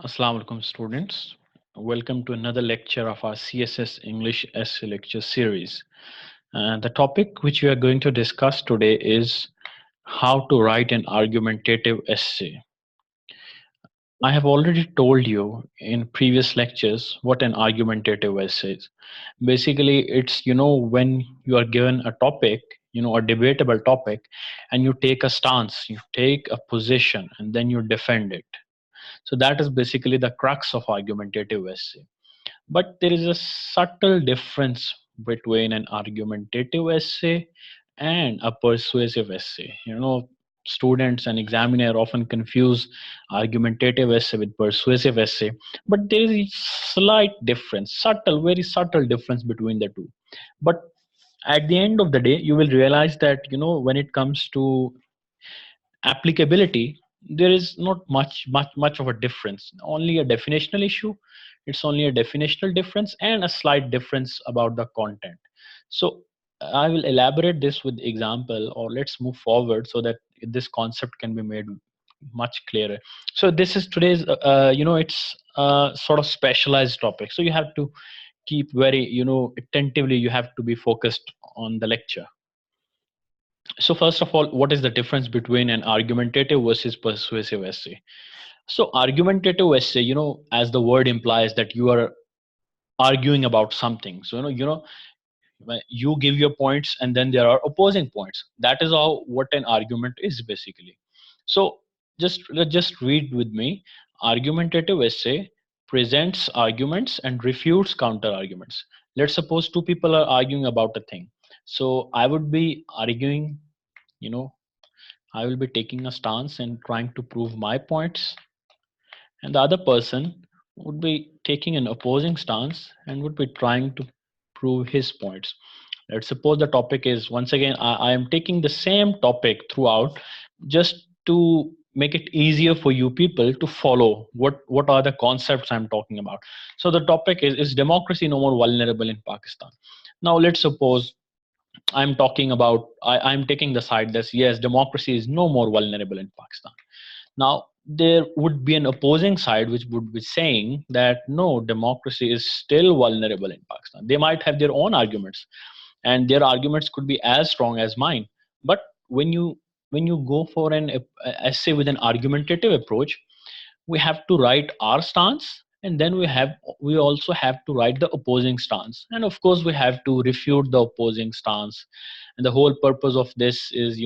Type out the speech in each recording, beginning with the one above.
Assalamu alaikum students. Welcome to another lecture of our CSS English essay lecture series. The topic which we are going to discuss today is how to write an argumentative essay. I have already told you in previous lectures what an argumentative essay is. Basically, it's when you are given a topic, a debatable topic, and you take a stance, you take a position, and then you defend it. So that is basically the crux of argumentative essay. But there is a subtle difference between an argumentative essay and a persuasive essay. Students and examiner often confuse argumentative essay with persuasive essay, but there is a slight difference, subtle, very subtle difference between the two. But at the end of the day, you will realize that when it comes to applicability, there is not much of a difference, only a definitional issue. It's only a definitional difference and a slight difference about the content. So I will elaborate this with example, or let's move forward so that this concept can be made much clearer. So this is today's it's a sort of specialized topic, so you have to keep very attentively, you have to be focused on the lecture. So first of all, what is the difference between an argumentative versus persuasive essay? So argumentative essay, as the word implies, that you are arguing about something. So when you give your points and then there are opposing points. That is how what an argument is basically. So let's just read with me. Argumentative essay presents arguments and refutes counter arguments. Let's suppose two people are arguing about a thing. So I would be arguing, you know I will be taking a stance and trying to prove my points, and the other person would be taking an opposing stance and would be trying to prove his points. Let's suppose the topic is, once again, I am taking the same topic throughout just to make it easier for you people to follow what are the concepts I'm talking about. So the topic is democracy no more vulnerable in Pakistan? Now let's suppose I'm talking about, I'm taking the side that yes, democracy is no more vulnerable in Pakistan. Now, there would be an opposing side which would be saying that no, democracy is still vulnerable in Pakistan. They might have their own arguments, and their arguments could be as strong as mine. But when you go for an essay with an argumentative approach, we have to write our stance, and then we also have to write the opposing stance, and of course we have to refute the opposing stance. And the whole purpose of this is,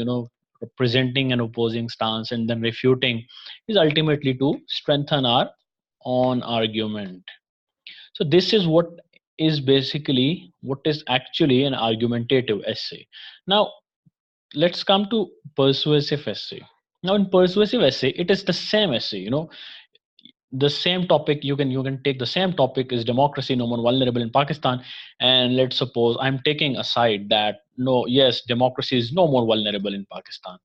presenting an opposing stance and then refuting, is ultimately to strengthen our own argument. So this is what is actually an argumentative essay. Now let's come to persuasive essay. Now in persuasive essay, it is the same essay, the same topic. You can take the same topic, is democracy no more vulnerable in Pakistan, and let's suppose I'm taking a side that no, yes, democracy is no more vulnerable in Pakistan.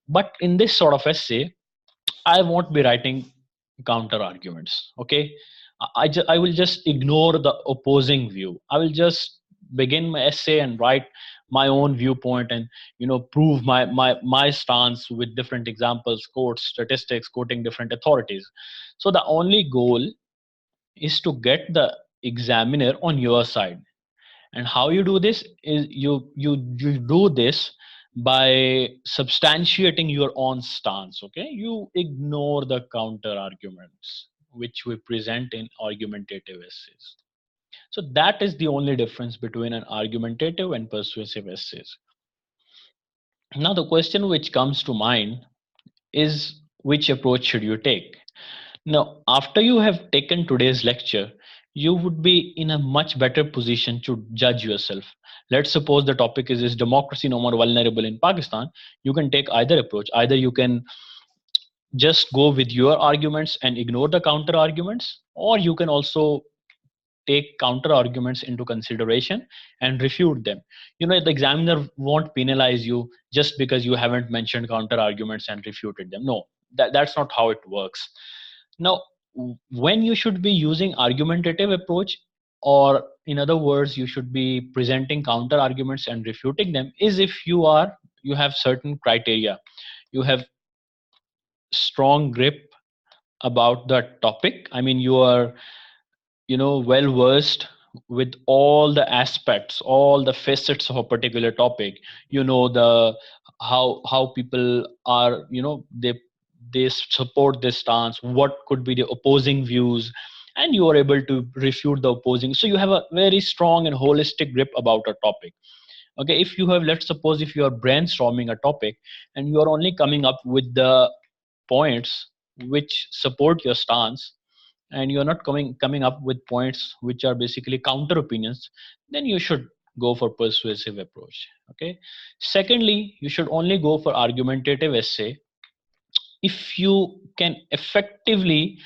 But in this sort of essay, I won't be writing counter arguments. Okay, I will just ignore the opposing view. I will just begin my essay and write my own viewpoint, and prove my stance with different examples, quotes, statistics, quoting different authorities. So the only goal is to get the examiner on your side. And how you do this is, you do this by substantiating your own stance. Okay, you ignore the counter arguments which we present in argumentative essays. So that is the only difference between an argumentative and persuasive essays. Now the question which comes to mind is, which approach should you take? Now, after you have taken today's lecture, you would be in a much better position to judge yourself. Let's suppose the topic is democracy no more vulnerable in Pakistan. You can take either approach. Either you can just go with your arguments and ignore the counter arguments, or you can also take counter arguments into consideration and refute them. The examiner won't penalize you just because you haven't mentioned counter arguments and refuted them. No, that's not how it works. Now, when you should be using argumentative approach, or in other words, you should be presenting counter arguments and refuting them, is if you have certain criteria. You have strong grip about the topic. I mean, you are, well versed with all the aspects, all the facets of a particular topic. You know the how people are, they support this stance, what could be the opposing views, and you are able to refute the opposing. So you have a very strong and holistic grip about a topic. Okay, if you have, let's suppose, if you are brainstorming a topic and you are only coming up with the points which support your stance, and you're not coming up with points which are basically counter opinions, then you should go for persuasive approach. Okay, secondly, you should only go for argumentative essay if you can effectively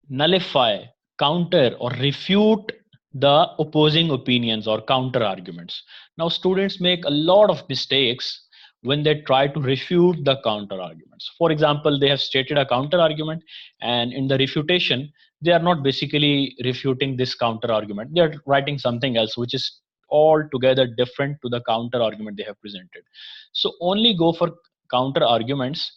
nullify, counter, or refute the opposing opinions or counter arguments. Now, students make a lot of mistakes when they try to refute the counter arguments. For example, they have stated a counter argument, and in the refutation, they are not basically refuting this counter argument. They are writing something else, which is altogether different to the counter argument they have presented. So, only go for counter arguments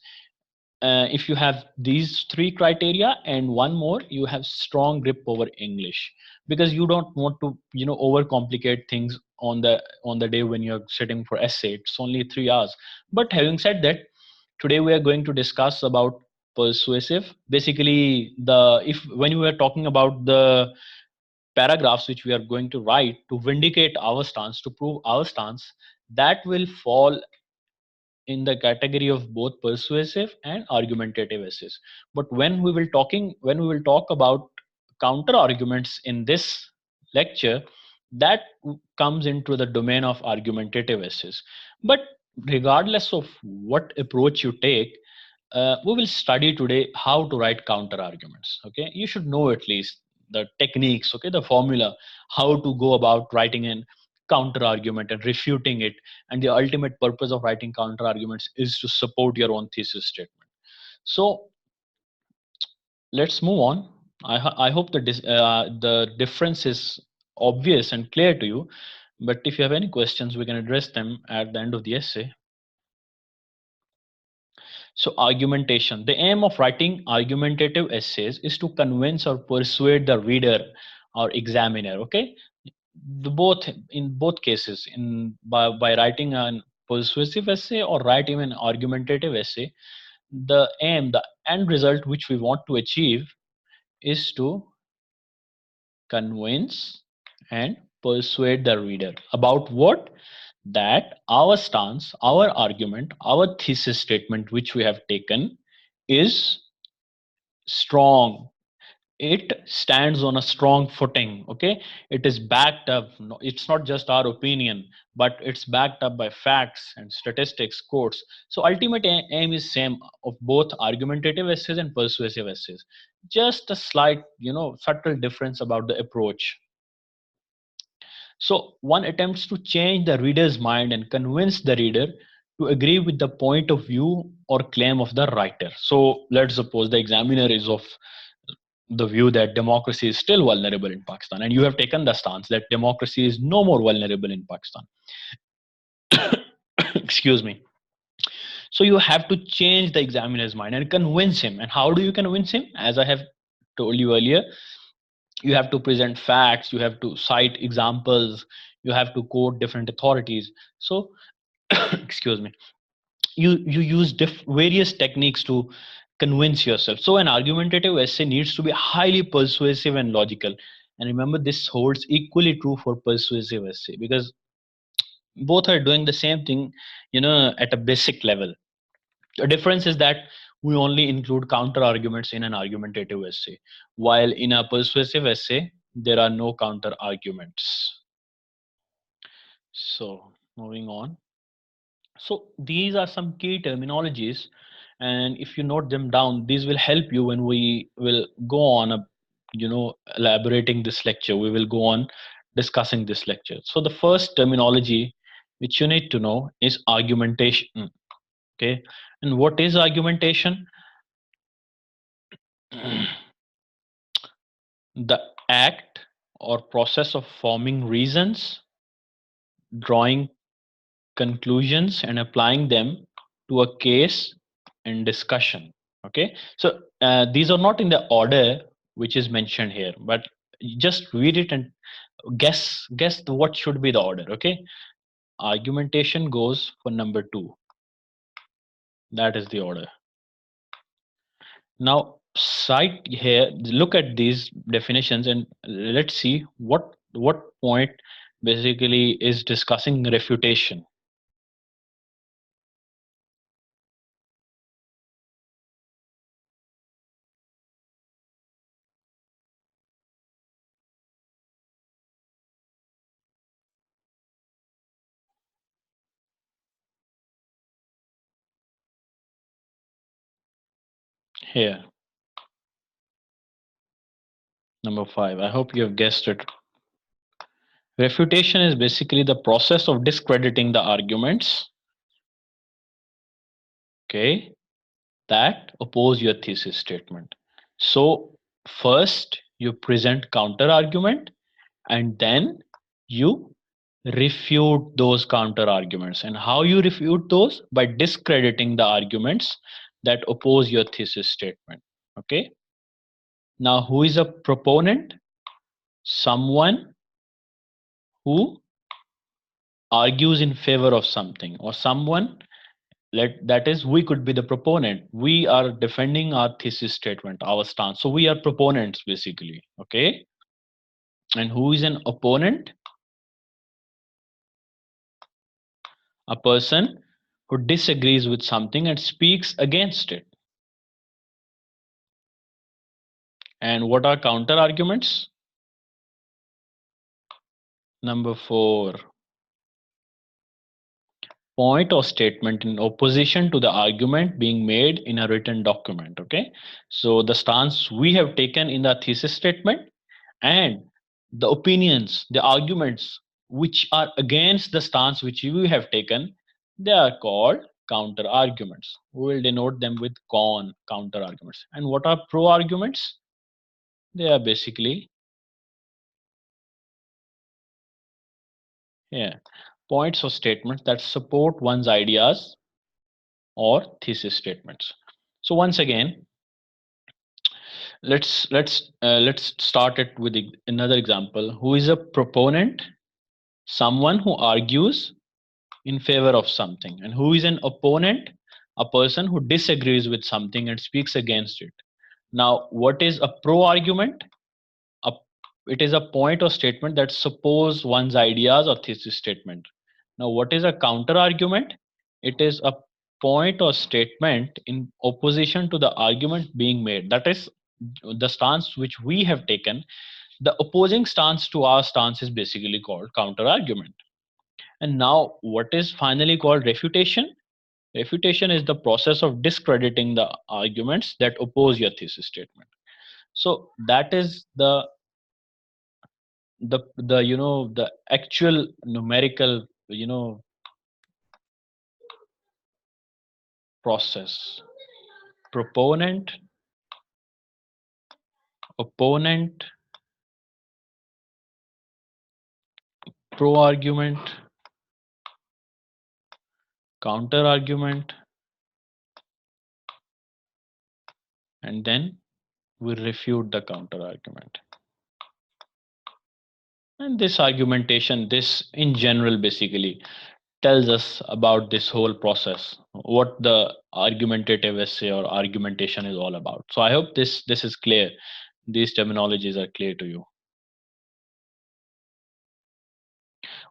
if you have these three criteria, and one more, you have strong grip over English, because you don't want to overcomplicate things on the day when you're sitting for essay. It's only 3 hours. But having said that, today we are going to discuss about persuasive. Basically, the if when we are talking about the paragraphs which we are going to write to vindicate our stance, to prove our stance, that will fall in the category of both persuasive and argumentative essays. But when we will talk about counter arguments in this lecture, that comes into the domain of argumentative essays. But regardless of what approach you take, we will study today how to write counter arguments. Okay, you should know at least the techniques, okay, the formula, how to go about writing an counter argument and refuting it. And the ultimate purpose of writing counter arguments is to support your own thesis statement. So let's move on. I hope the difference is obvious and clear to you. But if you have any questions, we can address them at the end of the essay. So argumentation. The aim of writing argumentative essays is to convince or persuade the reader or examiner. Okay, the both in both cases, in by writing an persuasive essay or writing an argumentative essay, the aim, the end result which we want to achieve is to convince and persuade the reader about what? That our stance, our argument, our thesis statement which we have taken is strong. It stands on a strong footing. Okay, it is backed up. It's not just our opinion, but it's backed up by facts and statistics, quotes. So ultimate aim is same of both argumentative essays and persuasive essays. Just a slight, subtle difference about the approach. So one attempts to change the reader's mind and convince the reader to agree with the point of view or claim of the writer. So let's suppose the examiner is of the view that democracy is still vulnerable in Pakistan, and you have taken the stance that democracy is no more vulnerable in Pakistan. Excuse me. So you have to change the examiner's mind and convince him. And how do you convince him? As I have told you earlier, you have to present facts, you have to cite examples, you have to quote different authorities. So excuse me, you use various techniques to convince yourself. So an argumentative essay needs to be highly persuasive and logical. And remember, this holds equally true for persuasive essay, because both are doing the same thing, at a basic level. The difference is that we only include counter arguments in an argumentative essay, while in a persuasive essay there are no counter arguments. So moving on. So these are some key terminologies, and if you note them down, these will help you when we will go on elaborating this lecture. We will go on discussing this lecture. So the first terminology which you need to know is argumentation. Okay, and what is argumentation? The act or process of forming reasons, drawing conclusions, and applying them to a case and discussion. Okay, so these are not in the order which is mentioned here, but just read it and guess what should be the order. Okay, argumentation goes for number 2. That is the order. Now cite here, look at these definitions and let's see what point basically is discussing refutation. Here, number 5. I hope you have guessed it. Refutation is basically the process of discrediting the arguments, okay, that oppose your thesis statement. So first you present counter argument and then you refute those counter arguments. And how you refute those? By discrediting the arguments that oppose your thesis statement. Okay. Now who is a proponent? Someone who argues in favor of something, or someone, that is, we could be the proponent. We are defending our thesis statement, our stance, so we are proponents basically. Okay. And who is an opponent? A person who disagrees with something and speaks against it. And what are counter arguments? Number 4, point or statement in opposition to the argument being made in a written document. Okay, so the stance we have taken in the thesis statement and the opinions, the arguments which are against the stance which we have taken, they are called counter arguments. We will denote them with counter arguments. And what are pro arguments? They are basically, yeah, points or statements that support one's ideas or thesis statements. So once again, let's start it with another example. Who is a proponent? Someone who argues in favor of something. And who is an opponent? A person who disagrees with something and speaks against it. Now what is a pro argument? a, it is a point or statement that suppose one's ideas or thesis statement. Now what is a counter argument? It is a point or statement in opposition to the argument being made, that is the stance which we have taken. The opposing stance to our stance is basically called counter argument. And now what is finally called refutation? Refutation is the process of discrediting the arguments that oppose your thesis statement. So that is the the actual numerical process: proponent, opponent, pro argument, counter argument, and then we refute the counter argument. And this argumentation, this in general basically tells us about this whole process, what the argumentative essay or argumentation is all about. So I hope this is clear, these terminologies are clear to you.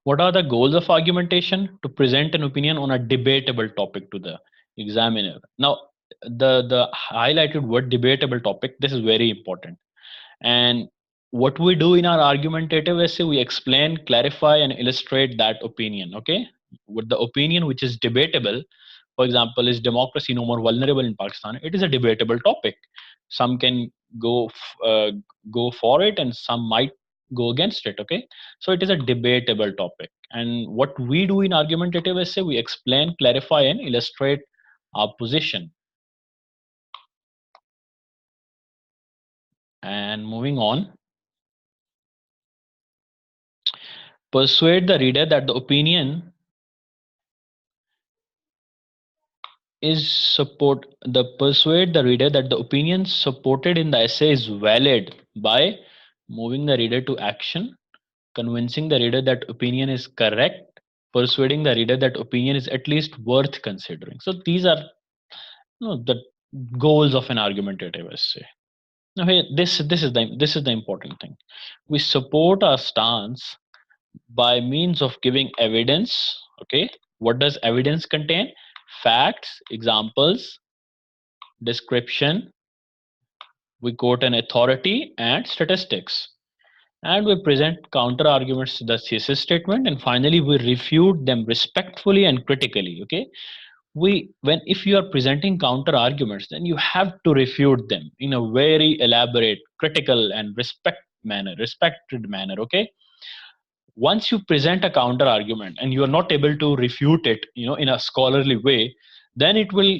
What are the goals of argumentation? To present an opinion on a debatable topic to the examiner. Now the highlighted word debatable topic, this is very important. And what we do in our argumentative essay, we explain, clarify, and illustrate that opinion. Okay, with the opinion which is debatable, for example, is democracy no more vulnerable in Pakistan? It is a debatable topic. Some can go for it and some might go against it. Okay, so it is a debatable topic. And what we do in argumentative essay, we explain, clarify, and illustrate our position. And moving on, persuade the reader that the opinion is support the persuade the reader that the opinion supported in the essay is valid by moving the reader to action, convincing the reader that opinion is correct, persuading the reader that opinion is at least worth considering. So these are, the goals of an argumentative essay. Now here, this is the important thing. We support our stance by means of giving evidence. Okay, what does evidence contain? Facts, examples, description. We quote an authority and statistics, and we present counter arguments to the thesis statement, and finally we refute them respectfully and critically. Okay, when if you are presenting counter arguments, then you have to refute them in a very elaborate, critical, and respected manner. Okay, once you present a counter argument and you are not able to refute it, in a scholarly way, then it will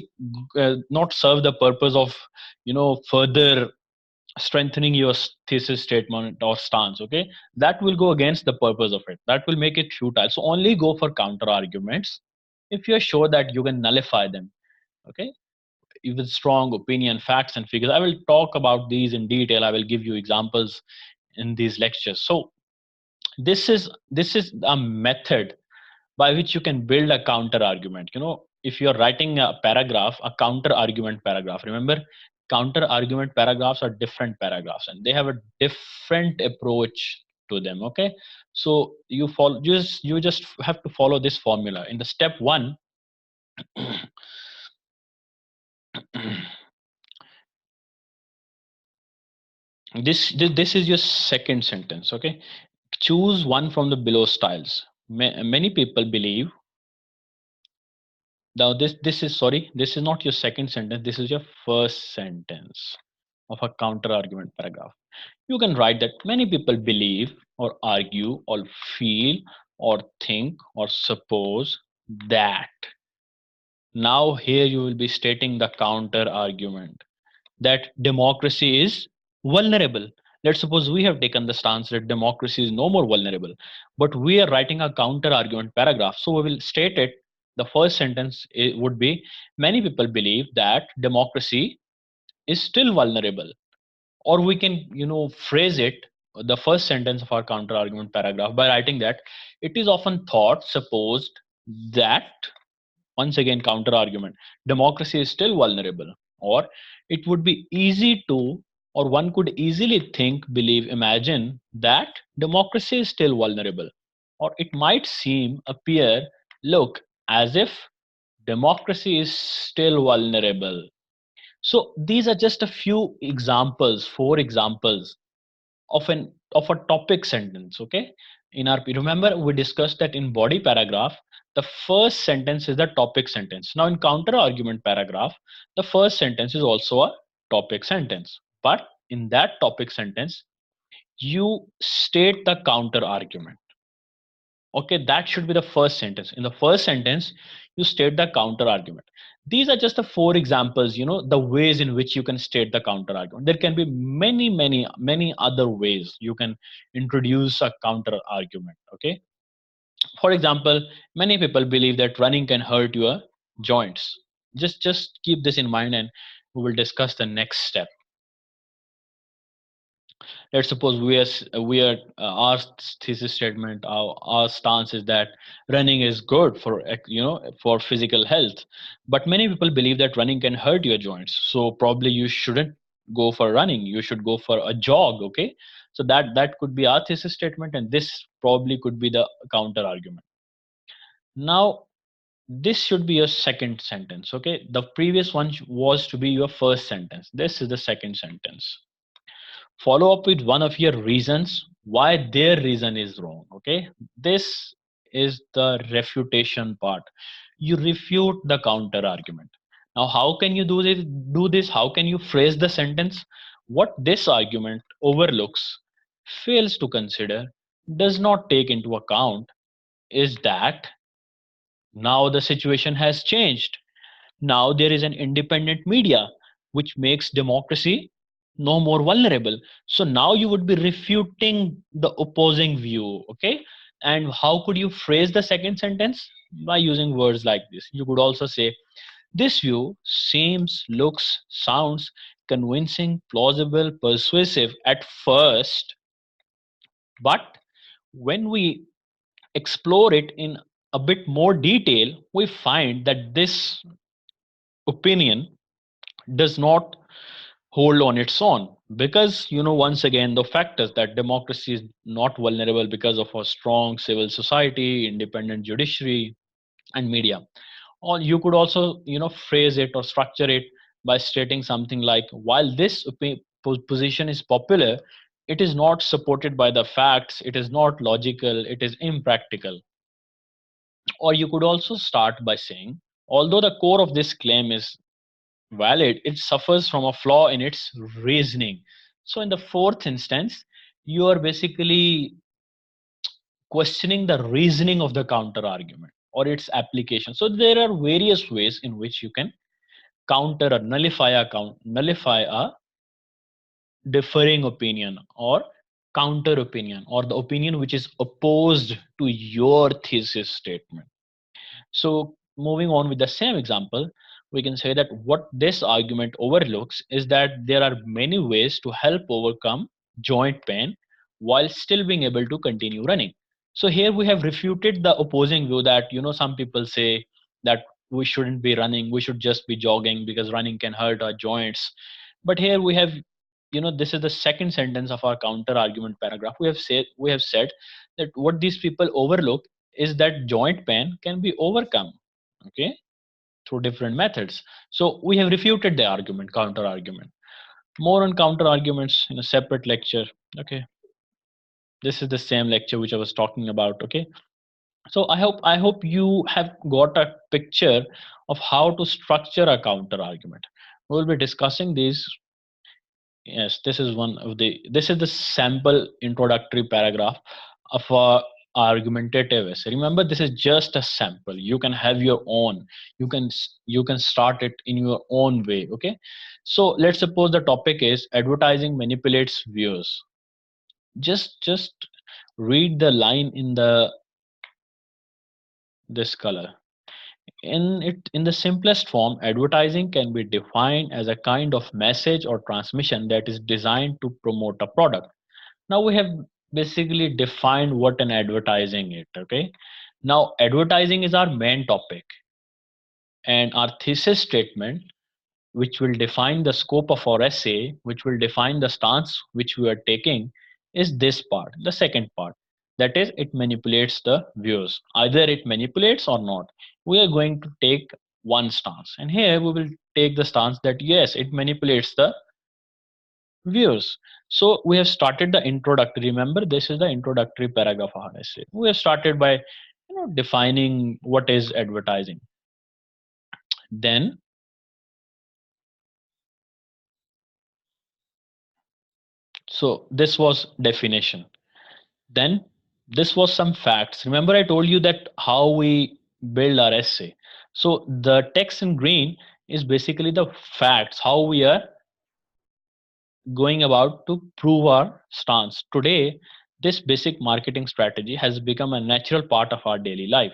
not serve the purpose of, further strengthening your thesis statement or stance. Okay, that will go against the purpose of it, that will make it futile. So only go for counter arguments if you're sure that you can nullify them. Okay, with strong opinion, facts, and figures. I will talk about these in detail. I will give you examples in these lectures. So this is a method by which you can build a counter argument. If you're writing a paragraph, a counter argument paragraph, remember, counter argument paragraphs are different paragraphs and they have a different approach to them. Okay, so you just have to follow this formula. In the step one, this is your second sentence. Okay, choose one from the below styles. Many people believe. Now this is not your second sentence, this is your first sentence of a counter argument paragraph. You can write that many people believe or argue or feel or think or suppose that. Now here you will be stating the counter argument that democracy is vulnerable. Let's suppose we have taken the stance that democracy is no more vulnerable, but we are writing a counter argument paragraph. So we will state it. The first sentence would be, many people believe that democracy is still vulnerable. Or we can, phrase it, the first sentence of our counter argument paragraph, by writing that it is often thought, supposed that, once again counter argument, democracy is still vulnerable. Or it would be easy to, or one could easily think, believe, imagine that democracy is still vulnerable. Or it might seem, appear, look as if democracy is still vulnerable. So these are just a few examples, four examples of a topic sentence. Okay, in our, remember we discussed that in body paragraph the first sentence is the topic sentence. Now in counter argument paragraph, the first sentence is also a topic sentence, but in that topic sentence you state the counter argument. Okay, that should be the first sentence. In the first sentence you state the counter argument. These are just the four examples, the ways in which you can state the counter argument. There can be many other ways you can introduce a counter argument. Okay, for example, many people believe that running can hurt your joints. Just keep this in mind and we will discuss the next step. Let's suppose we are our thesis statement, our stance is that running is good for, for physical health, but many people believe that running can hurt your joints, so probably you shouldn't go for running, you should go for a jog. Okay, so that could be our thesis statement and this probably could be the counter argument. Now this should be your second sentence. Okay, the previous one was to be your first sentence, this is the second sentence. Follow up with one of your reasons why their reason is wrong. Okay, this is the refutation part. You refute the counter argument. Now how can you do this? How can you phrase the sentence? What this argument overlooks, fails to consider, does not take into account is that now the situation has changed. Now there is an independent media which makes democracy no more vulnerable. So now you would be refuting the opposing view. Okay, and how could you phrase the second sentence? By using words like this. You could also say, This view seems, looks, sounds convincing, plausible, persuasive at first, but when we explore it in a bit more detail, we find that this opinion does not hold on its own, because once again the factors that democracy is not vulnerable because of a strong civil society, independent judiciary, and media. Or you could also phrase it or structure it by stating something like, while this position is popular, it is not supported by the facts, it is not logical, it is impractical. Or you could also start by saying, although the core of this claim is valid, it suffers from a flaw in its reasoning. So in the fourth instance, you are basically questioning the reasoning of the counter argument or its application. So there are various ways in which you can counter or nullify a differing opinion or counter opinion, or the opinion which is opposed to your thesis statement. So moving on with the same example, we can say that what this argument overlooks is that there are many ways to help overcome joint pain while still being able to continue running. So here we have refuted the opposing view that some people say that we shouldn't be running, we should just be jogging because running can hurt our joints. But here we have, this is the second sentence of our counter argument paragraph. We have said that what these people overlook is that joint pain can be overcome, okay, through different methods. So we have refuted the argument, counter argument. More on counter arguments in a separate lecture. Okay, this is the same lecture which I was talking about. Okay, so I hope you have got a picture of how to structure a counter argument. We'll be discussing these. Yes, this is the sample introductory paragraph of a argumentative essay. Remember, this is just a sample. You can have your own. You can start it in your own way. Okay, so let's suppose the topic is advertising manipulates viewers. Just read the line in this color. In the simplest form, advertising can be defined as a kind of message or transmission that is designed to promote a product. Now we have basically defined what an advertising is. Okay, now advertising is our main topic, and our thesis statement, which will define the scope of our essay, which will define the stance which we are taking, is this part, the second part. That is, it manipulates the viewers. Either it manipulates or not. We are going to take one stance, and here we will take the stance that yes, it manipulates the viewers. So we have started the introductory. Remember, this is the introductory paragraph of our essay. We have started by defining what is advertising. Then so this was definition. Then this was some facts. Remember, I told you that how we build our essay. So the text in green is basically the facts, how we are going about to prove our stance. Today, this basic marketing strategy has become a natural part of our daily life.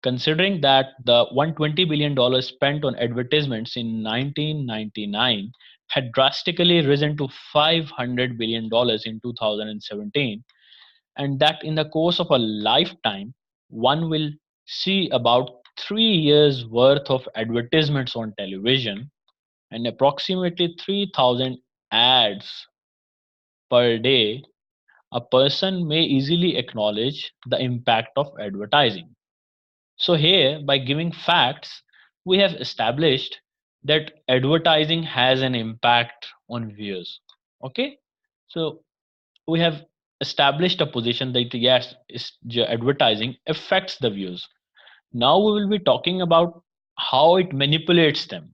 Considering that the $120 billion spent on advertisements in 1999 had drastically risen to $500 billion in 2017, and that in the course of a lifetime, one will see about 3 years worth of advertisements on television and approximately 3,000 ads per day, a person may easily acknowledge the impact of advertising. So, here, by giving facts, we have established that advertising has an impact on viewers. Okay, so we have established a position that yes, advertising affects the views. Now we will be talking about how it manipulates them.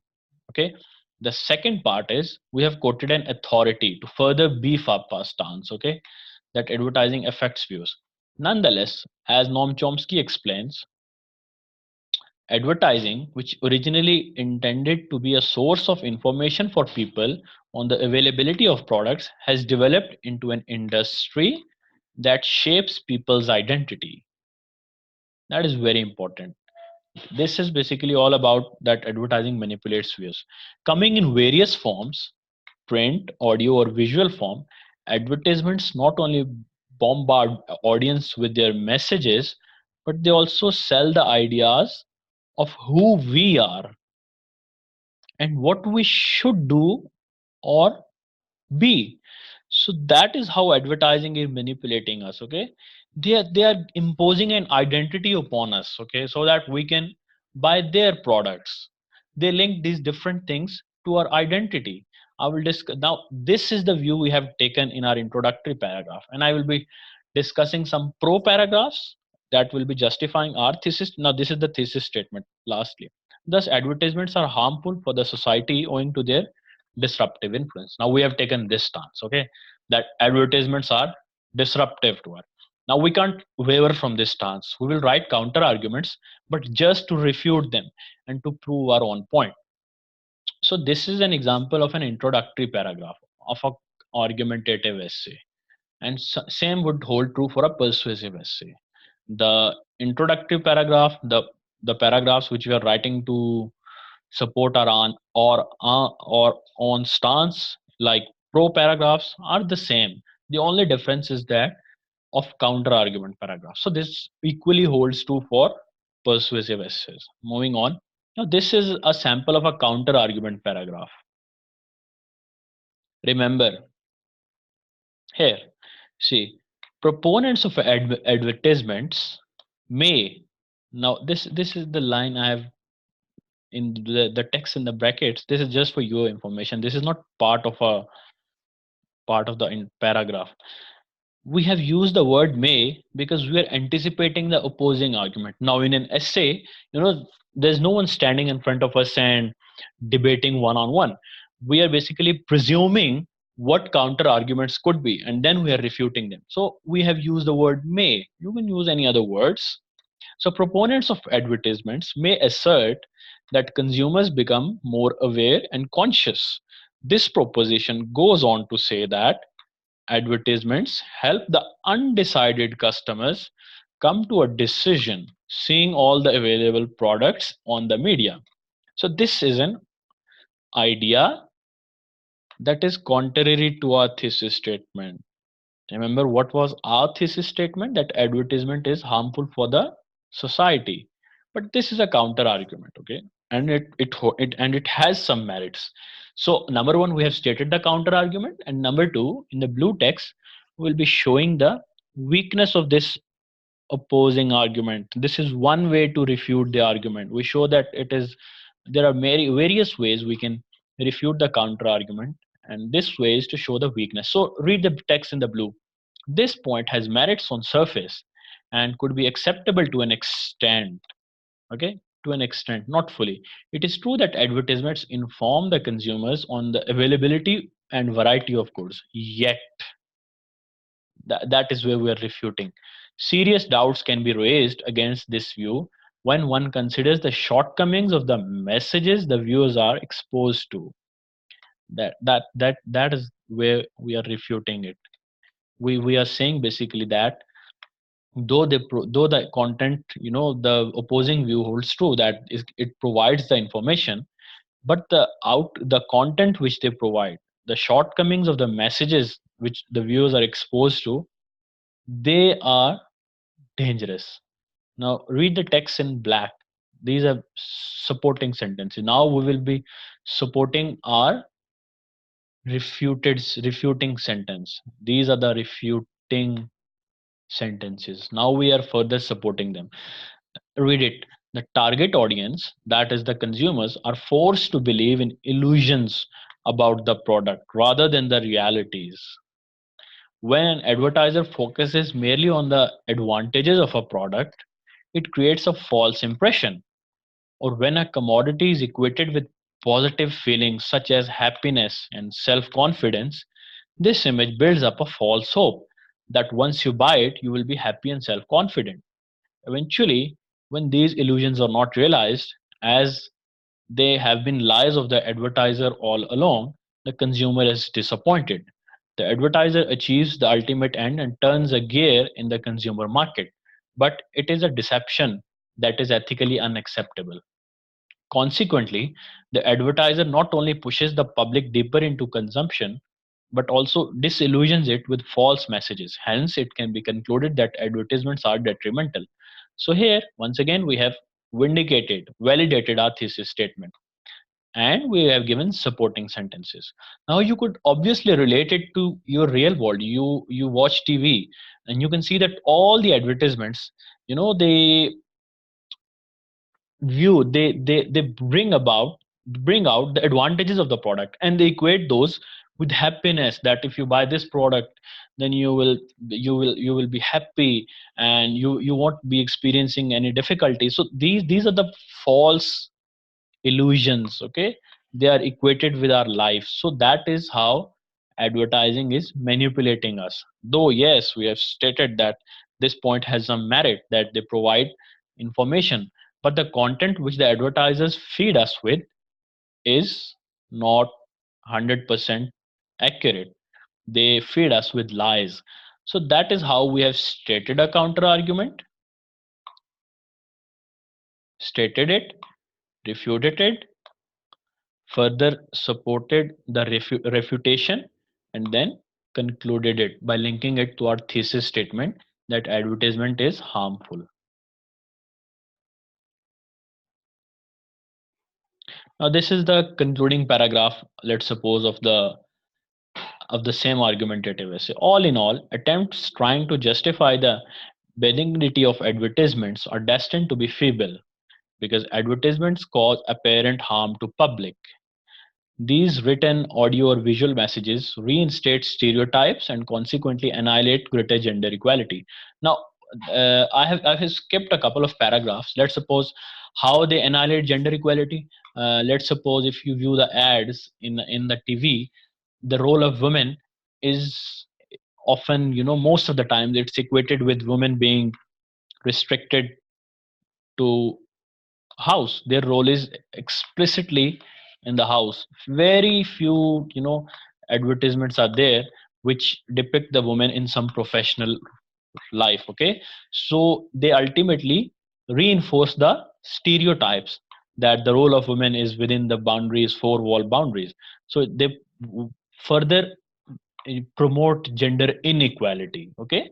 Okay, the second part is we have quoted an authority to further beef up our stance. Okay, that advertising affects views. Nonetheless, as Noam Chomsky explains, advertising, which originally intended to be a source of information for people on the availability of products, has developed into an industry that shapes people's identity. That is very important. This is basically all about that advertising manipulates views. Coming in various forms, print, audio, or visual form, advertisements not only bombard audience with their messages, but they also sell the ideas of who we are and what we should do or be. So that is how advertising is manipulating us. Okay, they are imposing an identity upon us. Okay, so that we can buy their products. They link these different things to our identity. I will discuss now. This is the view we have taken in our introductory paragraph, and I will be discussing some pro paragraphs that will be justifying our thesis. Now this is the thesis statement. Lastly, thus advertisements are harmful for the society owing to their disruptive influence. Now we have taken this stance, okay, that advertisements are disruptive to us. Now we can't waver from this stance. We will write counter arguments, but just to refute them and to prove our own point. So this is an example of an introductory paragraph of a argumentative essay, and same would hold true for a persuasive essay. The introductory paragraph, the paragraphs which we are writing to support our on or on stance, like pro paragraphs, are the same. The only difference is that of counter argument paragraph. So this equally holds true for persuasive essays. Moving on. Now this is a sample of a counter argument paragraph. Remember here, see, proponents of advertisements may, now this is the line I have in the text in the brackets. This is just for your information. This is not part of the paragraph. We have used the word may because we are anticipating the opposing argument. Now in an essay, there's no one standing in front of us and debating one on one. We are basically presuming what counter arguments could be, and then we are refuting them. So we have used the word may. You can use any other words. So proponents of advertisements may assert that consumers become more aware and conscious. This proposition goes on to say that advertisements help the undecided customers come to a decision seeing all the available products on the media. So this is an idea that is contrary to our thesis statement. Remember what was our thesis statement? That advertisement is harmful for the society. But this is a counter argument, okay? And it has some merits. So number one, we have stated the counter argument, and number two, in the blue text, we'll be showing the weakness of this opposing argument. This is one way to refute the argument. We show that there are various ways we can refute the counter argument, and this way is to show the weakness. So read the text in the blue. This point has merits on surface and could be acceptable to an extent. Okay, to an extent, not fully. It is true that advertisements inform the consumers on the availability and variety of goods. Yet, that is where we are refuting. Serious doubts can be raised against this view when one considers the shortcomings of the messages the viewers are exposed to. That is where we are refuting it. We are saying basically that though the content, the opposing view holds true, that it provides the information, but the content which they provide, the shortcomings of the messages which the viewers are exposed to, they are dangerous. Now read the text in black. These are supporting sentences. Now we will be supporting our refuting sentence. These are the refuting sentences. Now we are further supporting them. Read it. The target audience, that is the consumers, are forced to believe in illusions about the product rather than the realities. When an advertiser focuses merely on the advantages of a product, it creates a false impression. Or when a commodity is equated with positive feelings such as happiness and self confidence, this image builds up a false hope that once you buy it, you will be happy and self confident. Eventually, when these illusions are not realized, as they have been lies of the advertiser all along, the consumer is disappointed. The advertiser achieves the ultimate end and turns a gear in the consumer market. But it is a deception that is ethically unacceptable. Consequently, the advertiser not only pushes the public deeper into consumption, but also disillusions it with false messages. Hence, it can be concluded that advertisements are detrimental. So, here, once again, we have validated our thesis statement, and we have given supporting sentences. Now, you could obviously relate it to your real world. You watch TV, and you can see that all the advertisements, they they bring out the advantages of the product, and they equate those with happiness, that if you buy this product, then you will be happy, and you won't be experiencing any difficulty. So these are the false illusions, okay? They are equated with our life. So that is how advertising is manipulating us. Though yes, we have stated that this point has some merit, that they provide information, but the content which the advertisers feed us with is not 100% accurate. They feed us with lies. So that is how we have stated a counter argument, stated it, refuted it, further supported the refutation, and then concluded it by linking it to our thesis statement that advertisement is harmful. Now this is the concluding paragraph, let's suppose, of the same argumentative essay. All in all, attempts trying to justify the benignity of advertisements are destined to be feeble, because advertisements cause apparent harm to public. These written, audio, or visual messages reinstate stereotypes and consequently annihilate greater gender equality. Now, I have skipped a couple of paragraphs. Let's suppose how they annihilate gender equality. Let's suppose if you view the ads in the TV, the role of women is often, most of the time, it's equated with women being restricted to house. Their role is explicitly in the house. Very few, advertisements are there which depict the woman in some professional life, okay? So they ultimately reinforce the stereotypes that the role of women is within the boundaries, four wall boundaries. So they further promote gender inequality, okay?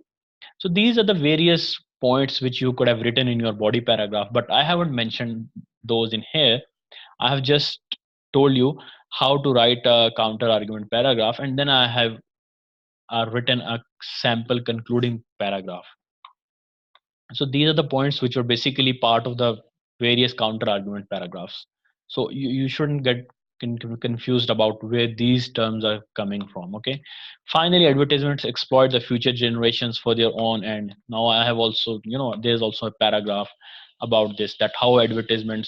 So these are the various points which you could have written in your body paragraph, but I haven't mentioned those in here. I have just told you how to write a counter argument paragraph, and then I have written a sample concluding paragraph. So these are the points which are basically part of the various counter argument paragraphs. So you shouldn't get confused about where these terms are coming from, okay? Finally, advertisements exploit the future generations for their own end. Now I have also, there's also a paragraph about this, that how advertisement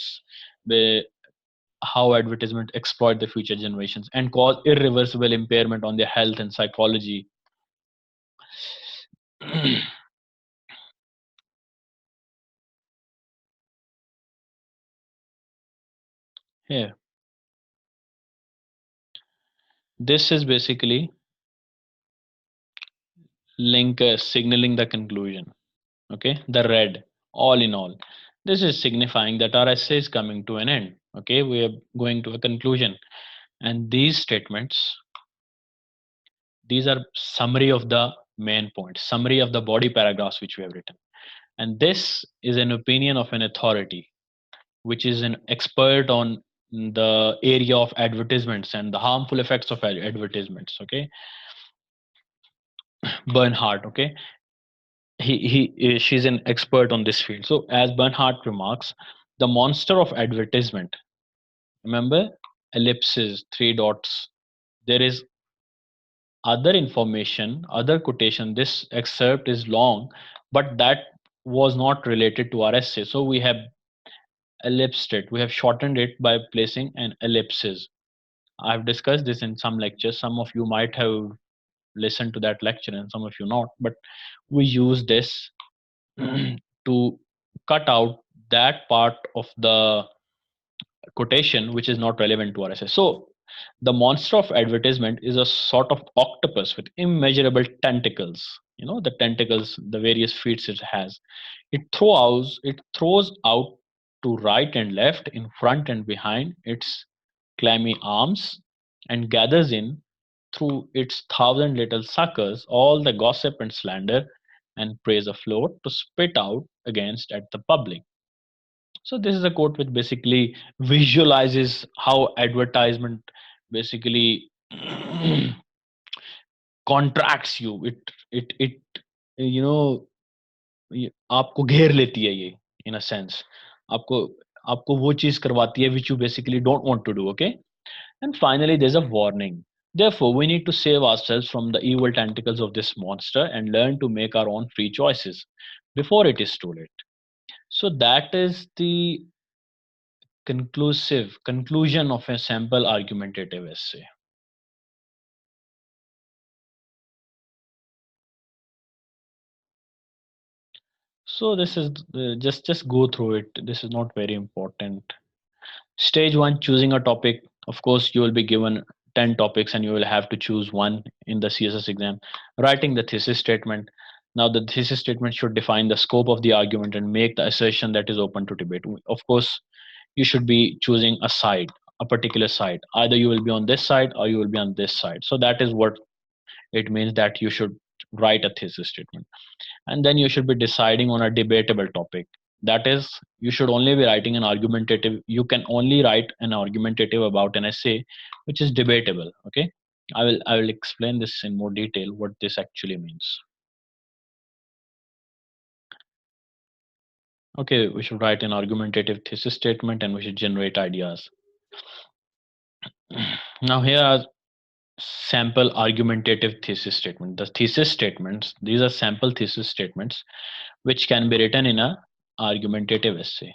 exploit the future generations and cause irreversible impairment on their health and psychology. Here, this is basically link signaling the conclusion, okay? The red, all in all, this is signifying that our essay is coming to an end, okay? We are going to a conclusion, and these statements, these are summary of the main points, summary of the body paragraphs which we have written, and this is an opinion of an authority which is an expert on the area of advertisements and the harmful effects of advertisements, okay? Bernhardt, okay? She's an expert on this field. So as Bernhardt remarks, the monster of advertisement, remember, ellipses, three dots, there is other information, other quotation. This excerpt is long, but that was not related to our essay, so we have ellipsed it, we have shortened it by placing an ellipsis. I've discussed this in some lectures. Some of you might have listened to that lecture and some of you not, but we use this to cut out that part of the quotation which is not relevant to our essay. So the monster of advertisement is a sort of octopus with immeasurable tentacles, the tentacles, the various feet it has. It throws out to right and left, in front and behind its clammy arms, and gathers in through its thousand little suckers all the gossip and slander and praise afloat to spit out against at the public. So this is a quote which basically visualizes how advertisement basically contracts you. It you know आपको घेर लेती है ये, in a sense. आपको आपको वो चीज करवाती है which you basically don't want to do. Okay. And finally, there's a warning. Therefore, we need to save ourselves from the evil tentacles of this monster and learn to make our own free choices before it is too late. So that is the conclusion of a sample argumentative essay. So this is just go through it. This is not very important. Stage one, choosing a topic. Of course, you will be given 10 topics and you will have to choose one in the CSS exam. Writing the thesis statement. Now, the thesis statement should define the scope of the argument and make the assertion that is open to debate. Of course, you should be choosing a side, a particular side. Either you will be on this side or you will be on this side. So that is what it means that you should write a thesis statement. And then you should be deciding on a debatable topic. That is, you should only be writing an argumentative. You can only write an argumentative about an essay which is debatable. Okay. I will explain this in more detail what this actually means. Okay, we should write an argumentative thesis statement and we should generate ideas. Now here are sample argumentative thesis statement. The thesis statements, these are sample thesis statements which can be written in a argumentative essay.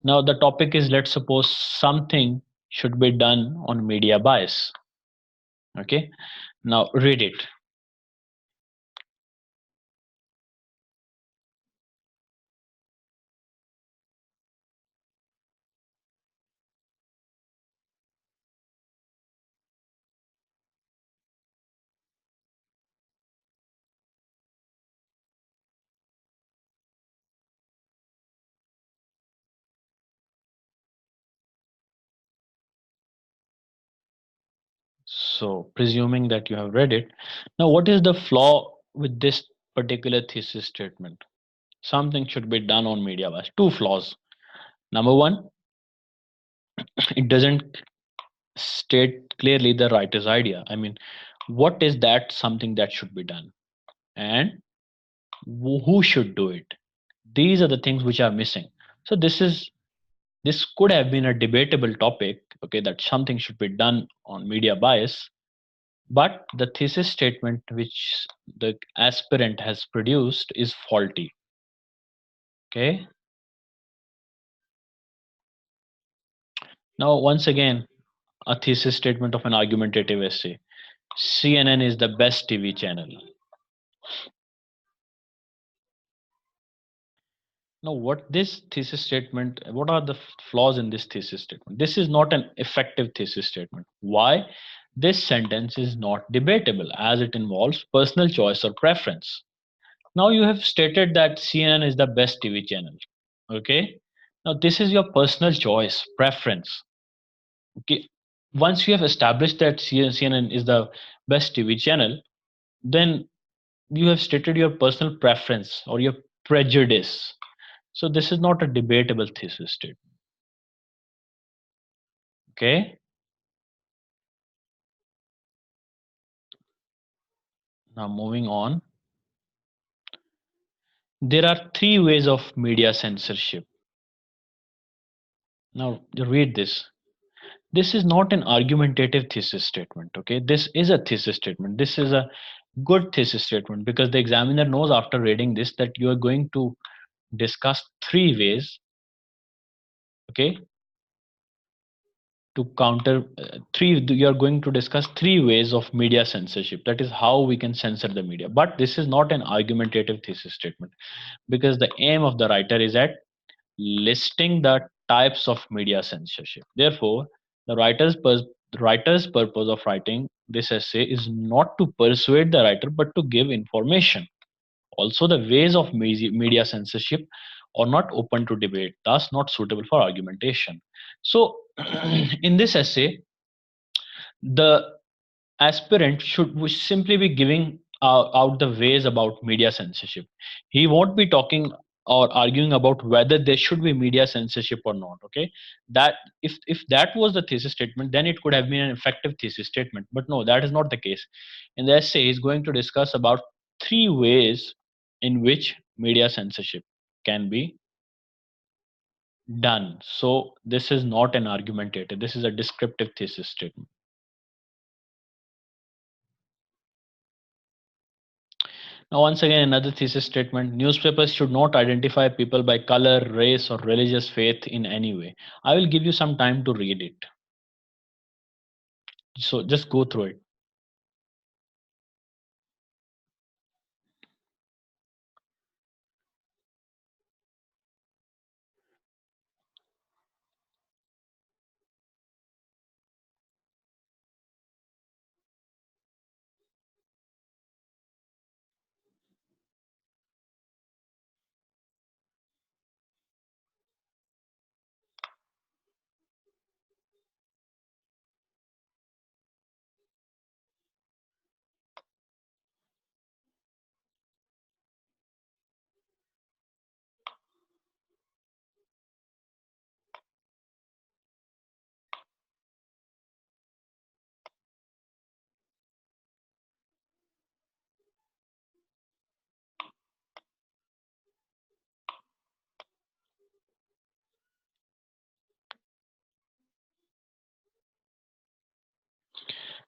Now the topic is, let's suppose something should be done on media bias. Okay, now read it. So presuming that you have read it, now what is the flaw with this particular thesis statement? Something should be done on media bias. Two flaws. Number one, it doesn't state clearly the writer's idea. I mean, what is that something that should be done, and who should do it? These are the things which are missing. So this could have been a debatable topic. Okay, that something should be done on media bias, but the thesis statement which the aspirant has produced is faulty. Okay. Now once again, a thesis statement of an argumentative essay. CNN is the best TV channel. Now, what this thesis statement, what are the flaws in this thesis statement? This is not an effective thesis statement. Why? This sentence is not debatable as it involves personal choice or preference. Now, you have stated that CNN is the best TV channel. Okay. Now, this is your personal choice, preference. Okay. Once you have established that CNN is the best TV channel, then you have stated your personal preference or your prejudice. So this is not a debatable thesis statement. Okay. Now moving on. There are three ways of media censorship. Now read this. This is not an argumentative thesis statement. Okay. This is a thesis statement. This is a good thesis statement because the examiner knows after reading this that you are going to discuss three ways. Okay. To counter you are going to discuss three ways of media censorship. That is how we can censor the media. But this is not an argumentative thesis statement because the aim of the writer is at listing the types of media censorship. Therefore, the writer's purpose of writing this essay is not to persuade the writer but to give information. Also, the ways of media censorship are not open to debate, thus not suitable for argumentation. So, in this essay, the aspirant would simply be giving out the ways about media censorship. He won't be talking or arguing about whether there should be media censorship or not. Okay, that if that was the thesis statement, then it could have been an effective thesis statement. But no, that is not the case. In the essay, he's going to discuss about 3 ways in which media censorship can be done. So this is not an argumentative. This is a descriptive thesis statement. Now, once again, another thesis statement: newspapers should not identify people by color, race, or religious faith in any way. I will give you some time to read it. So just go through it.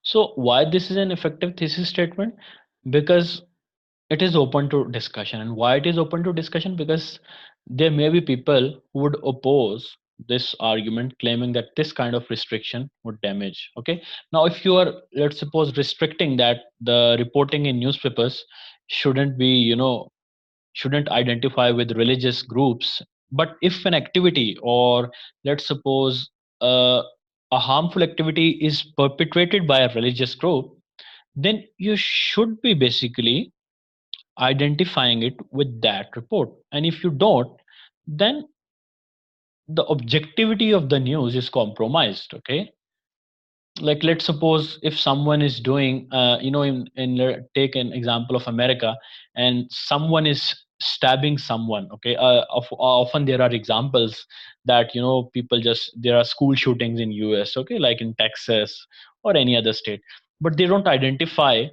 So why this is an effective thesis statement? Because it is open to discussion. And why it is open to discussion? Because there may be people who would oppose this argument, claiming that this kind of restriction would damage. Okay, now if you are, let's suppose, restricting that the reporting in newspapers shouldn't be, shouldn't identify with religious groups, but if an activity, or let's suppose, a harmful activity is perpetrated by a religious group, then you should be basically identifying it with that report. And if you don't, then the objectivity of the news is compromised. Okay, like let's suppose if someone is doing, take an example of America, and someone is stabbing someone. Okay, often there are examples that, people just, there are school shootings in US, okay, like in Texas or any other state, but they don't identify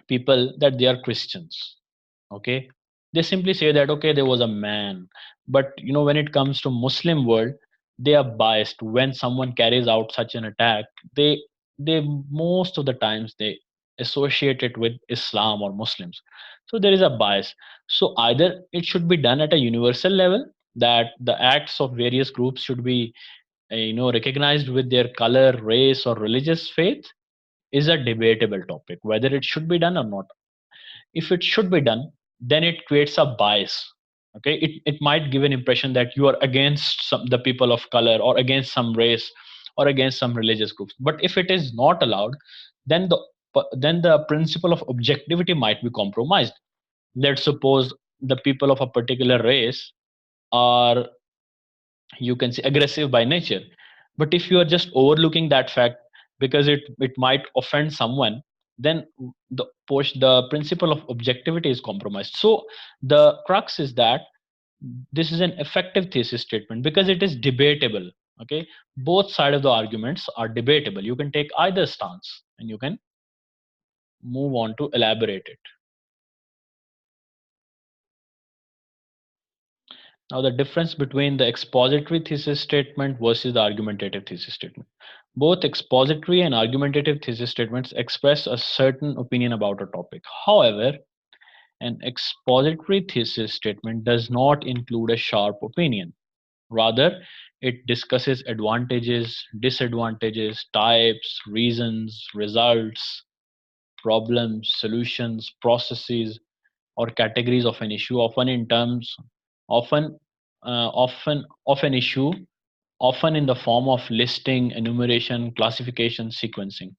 people that they are Christians. Okay, they simply say that, okay, there was a man. But when it comes to Muslim world, they are biased. When someone carries out such an attack, they most of the times they associate it with Islam or Muslims. So there is a bias. So either it should be done at a universal level, that the acts of various groups should be recognized with their color, race, or religious faith, is a debatable topic whether it should be done or not. If it should be done, then it creates a bias. Okay, it might give an impression that you are against the people of color, or against some race, or against some religious groups. But if it is not allowed, then the principle of objectivity might be compromised. Let's suppose the people of a particular race are, you can say, aggressive by nature, but if you are just overlooking that fact because it might offend someone, then the principle of objectivity is compromised. So the crux is that this is an effective thesis statement because it is debatable. Okay, both sides of the arguments are debatable. You can take either stance and you can move on to elaborate it. Now, the difference between the expository thesis statement versus the argumentative thesis statement. Both expository and argumentative thesis statements express a certain opinion about a topic. However, an expository thesis statement does not include a sharp opinion. Rather, it discusses advantages, disadvantages, types, reasons, results, problems, solutions, processes, or categories of an issue, often in terms, often, often of an issue, often in the form of listing, enumeration, classification, sequencing.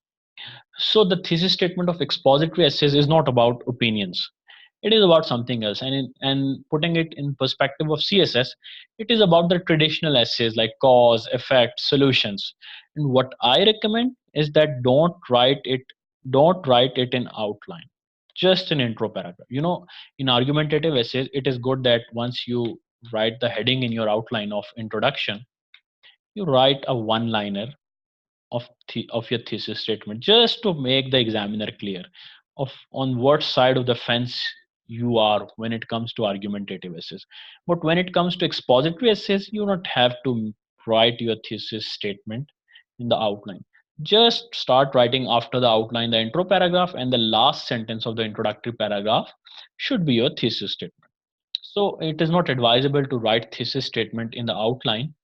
So the thesis statement of expository essays is not about opinions. It is about something else. And putting it in perspective of CSS, it is about the traditional essays like cause, effect, solutions. And what I recommend is that don't write it in outline, just an intro paragraph. In argumentative essays, it is good that once you write the heading in your outline of introduction, you write a one liner of your thesis statement, just to make the examiner clear of on what side of the fence you are when it comes to argumentative essays. But when it comes to expository essays, you don't have to write your thesis statement in the outline. Just start writing after the outline, the intro paragraph, and the last sentence of the introductory paragraph should be your thesis statement. So it is not advisable to write thesis statement in the outline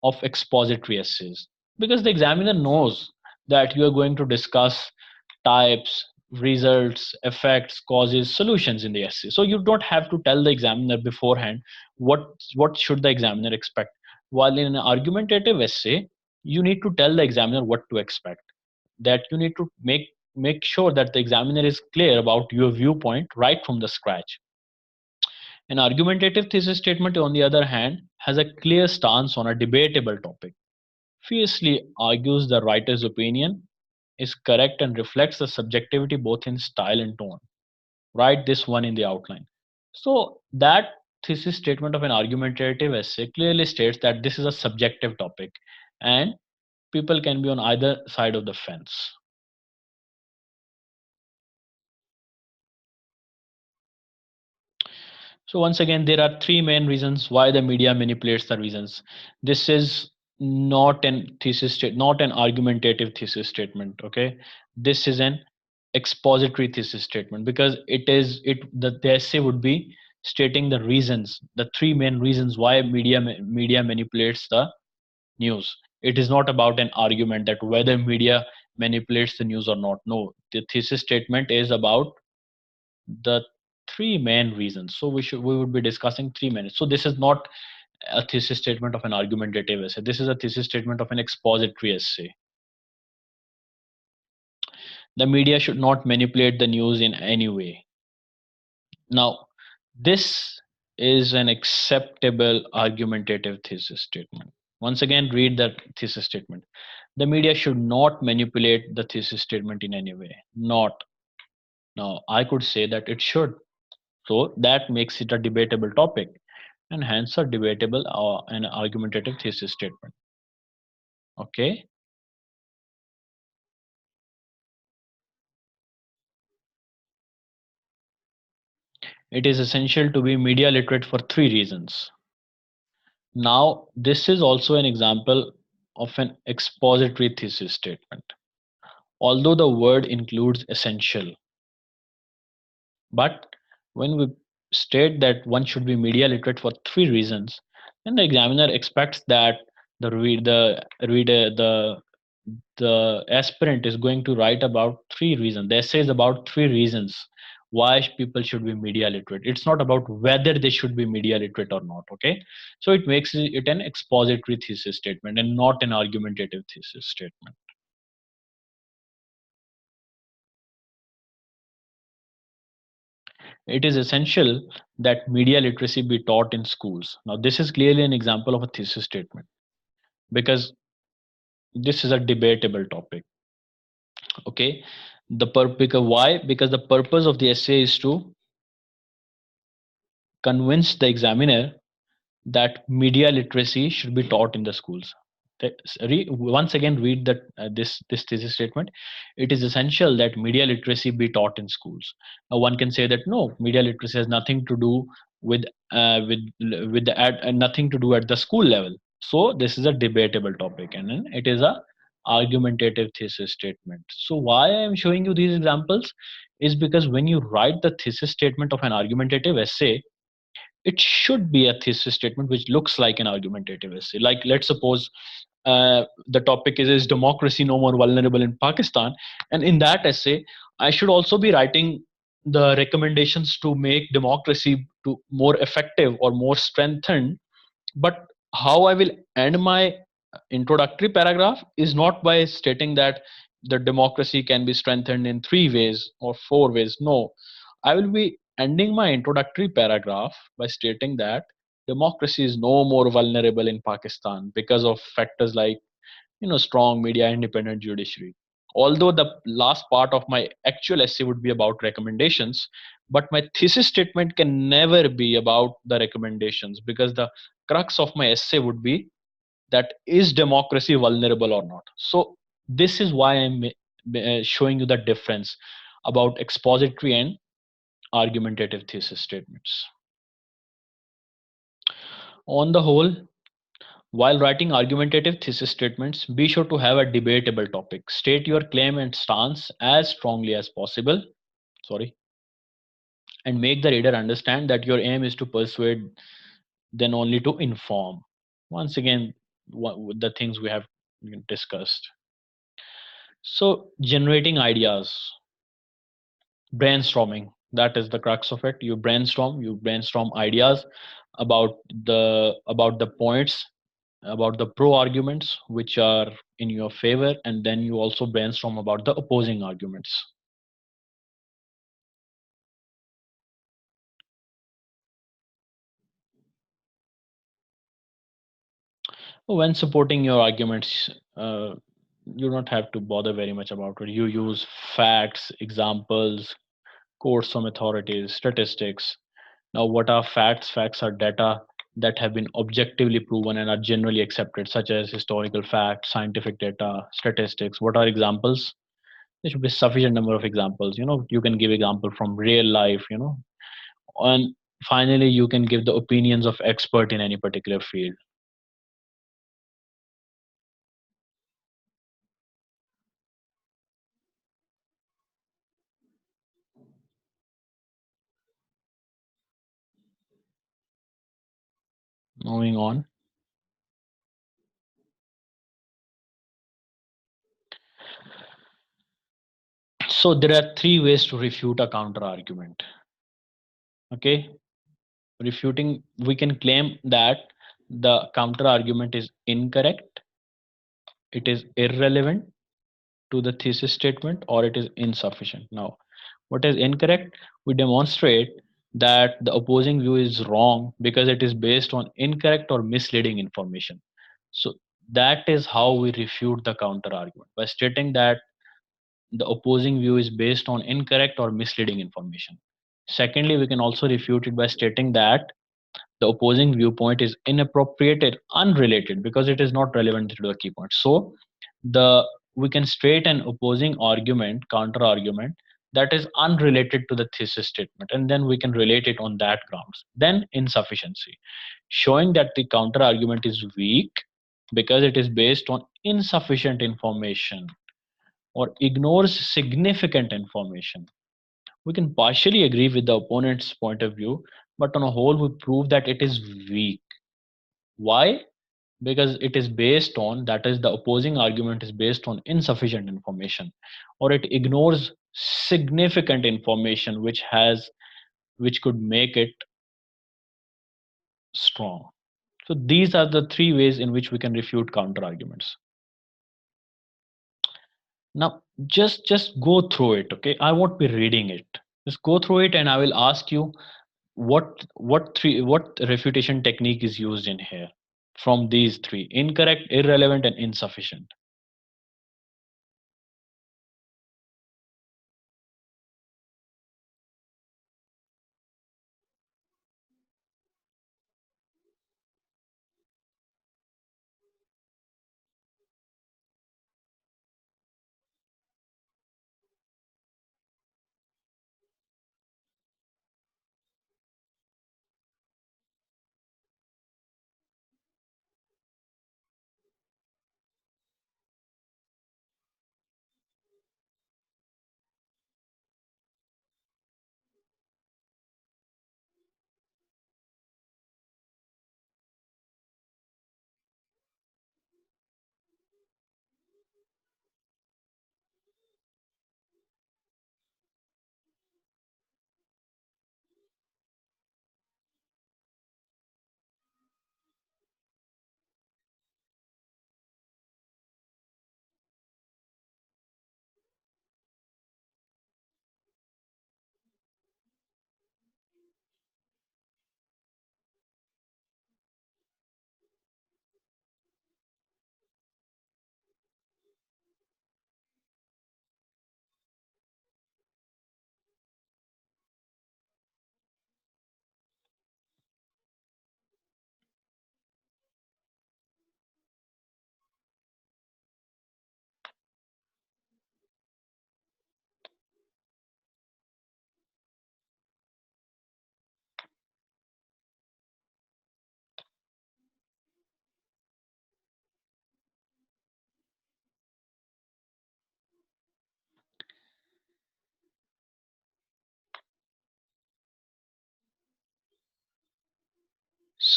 of expository essays, because the examiner knows that you are going to discuss types, results, effects, causes, solutions in the essay. So you don't have to tell the examiner beforehand what should the examiner expect. While in an argumentative essay, you need to tell the examiner what to expect. That you need to make sure that the examiner is clear about your viewpoint right from the scratch. An argumentative thesis statement, on the other hand, has a clear stance on a debatable topic, fiercely argues the writer's opinion is correct and reflects the subjectivity both in style and tone. Write this one in the outline. So that thesis statement of an argumentative essay clearly states that this is a subjective topic and people can be on either side of the fence. So once again, there are three main reasons why the media manipulates the reasons. This is not an argumentative thesis statement. Okay, this is an expository thesis statement, because the essay would be stating the reasons, the three main reasons why media manipulates the news. It is not about an argument that whether media manipulates the news or not. No, the thesis statement is about the three main reasons. So we would be discussing 3 minutes. So this is not a thesis statement of an argumentative essay. This is a thesis statement of an expository essay. The media should not manipulate the news in any way. Now, this is an acceptable argumentative thesis statement. Once again, read the thesis statement. The media should not manipulate the thesis statement in any way. Not. Now, I could say that it should. So that makes it a debatable topic and hence a debatable and argumentative thesis statement. Okay. It is essential to be media literate for 3 reasons. Now, this is also an example of an expository thesis statement. Although the word includes essential, but when we state that one should be media literate for 3 reasons, then the examiner expects that the aspirant is going to write about 3 reasons. The essay is about 3 reasons why people should be media literate. It's not about whether they should be media literate or not. Okay, so it makes it an expository thesis statement and not an argumentative thesis statement. It is essential that media literacy be taught in schools. Now, this is clearly an example of a thesis statement, because this is a debatable topic. Okay, because why? Because the purpose of the essay is to convince the examiner that media literacy should be taught in the schools. Once again, read this thesis statement. It is essential that media literacy be taught in schools. Now, one can say that no, media literacy has nothing to do with nothing to do at the school level. So this is a debatable topic, and then it is a argumentative thesis statement. So why I am showing you these examples is because when you write the thesis statement of an argumentative essay, it should be a thesis statement which looks like an argumentative essay. Like, let's suppose the topic is democracy no more vulnerable in Pakistan, and in that essay I should also be writing the recommendations to make democracy to more effective or more strengthened. But how I will end my introductory paragraph is not by stating that the democracy can be strengthened in 3 ways or 4 ways. No, I will be ending my introductory paragraph by stating that democracy is no more vulnerable in Pakistan because of factors like strong media, independent judiciary. Although the last part of my actual essay would be about recommendations, but my thesis statement can never be about the recommendations, because the crux of my essay would be that is democracy vulnerable or not. So this is why I'm showing you the difference about expository and argumentative thesis statements. On the whole, while writing argumentative thesis statements, be sure to have a debatable topic. State your claim and stance as strongly as possible. Sorry. And make the reader understand that your aim is to persuade, then only to inform. Once again, the things we have discussed. So, generating ideas, brainstorming, that is the crux of it. You brainstorm ideas about the points, about the pro arguments which are in your favor, and then you also brainstorm about the opposing arguments. When supporting your arguments, you don't have to bother very much about it. You use facts, examples, quotes from authorities, statistics. Now, what are facts? Facts are data that have been objectively proven and are generally accepted, such as historical facts, scientific data, statistics. What are examples? There should be sufficient number of examples. You can give example from real life. And finally, you can give the opinions of expert in any particular field. Moving on. So there are three ways to refute a counter argument. Okay, refuting, we can claim that the counter argument is incorrect, it is irrelevant to the thesis statement, or it is insufficient. Now, what is incorrect? We demonstrate that the opposing view is wrong because it is based on incorrect or misleading information. So that is how we refute the counter argument, by stating that the opposing view is based on incorrect or misleading information. Secondly, we can also refute it by stating that the opposing viewpoint is inappropriate and unrelated because it is not relevant to the key point. So the we can state an opposing argument, counter argument, that is unrelated to the thesis statement, and then we can relate it on that grounds. Then insufficiency, showing that the counter argument is weak because it is based on insufficient information or ignores significant information. We can partially agree with the opponent's point of view, but on a whole, we prove that it is weak. Why? Because it is based on, that is, the opposing argument is based on insufficient information, or it ignores significant information which could make it strong. So these are the three ways in which we can refute counter arguments. Now, just go through it, okay? I won't be reading it. Just go through it, and I will ask you what refutation technique is used in here from these three: incorrect, irrelevant, and insufficient.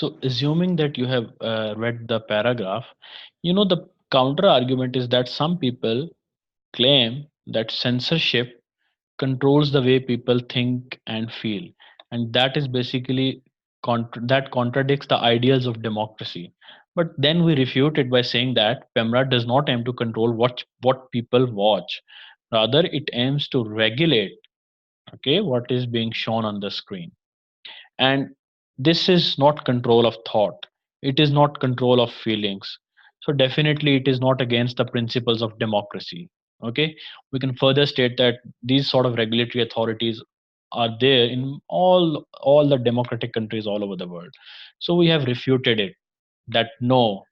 So, assuming that you have read the paragraph, you know the counter argument is that some people claim that censorship controls the way people think and feel, and that is basically that contradicts the ideals of democracy. But then we refute it by saying that PEMRA does not aim to control what people watch, rather it aims to regulate, okay, what is being shown on the screen. And this is not control of thought, it is not control of feelings, so definitely it is not against the principles of democracy. Okay, we can further state that these sort of regulatory authorities are there in all the democratic countries all over the world. So we have refuted it, that no,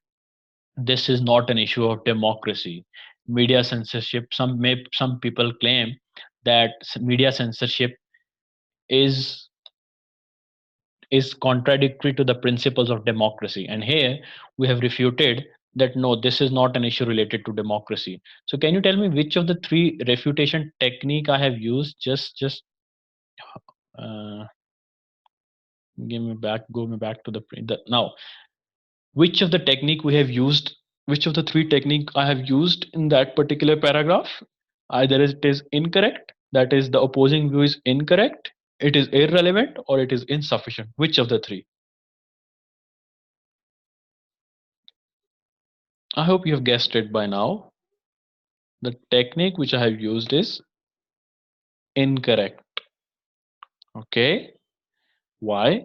this is not an issue of democracy. Media censorship, some people claim that media censorship is is contradictory to the principles of democracy. And here we have refuted that no, this is not an issue related to democracy. So can you tell me which of the three refutation technique I have used? Just uh, go me back to now. Which of the technique we have used? Which of the three technique I have used in that particular paragraph? Either it is incorrect, that is the opposing view is incorrect, it is irrelevant, or it is insufficient. Which of the three? I hope you have guessed it by now. The technique which I have used is incorrect. Okay, why?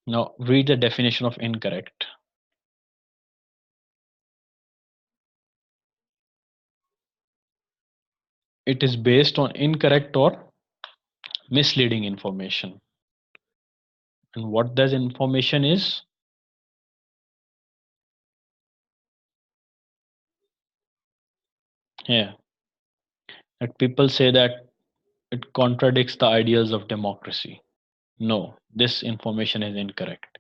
Now read the definition of incorrect. It is based on incorrect or misleading information. And what does information is? Yeah, that people say that it contradicts the ideals of democracy. No, this information is incorrect.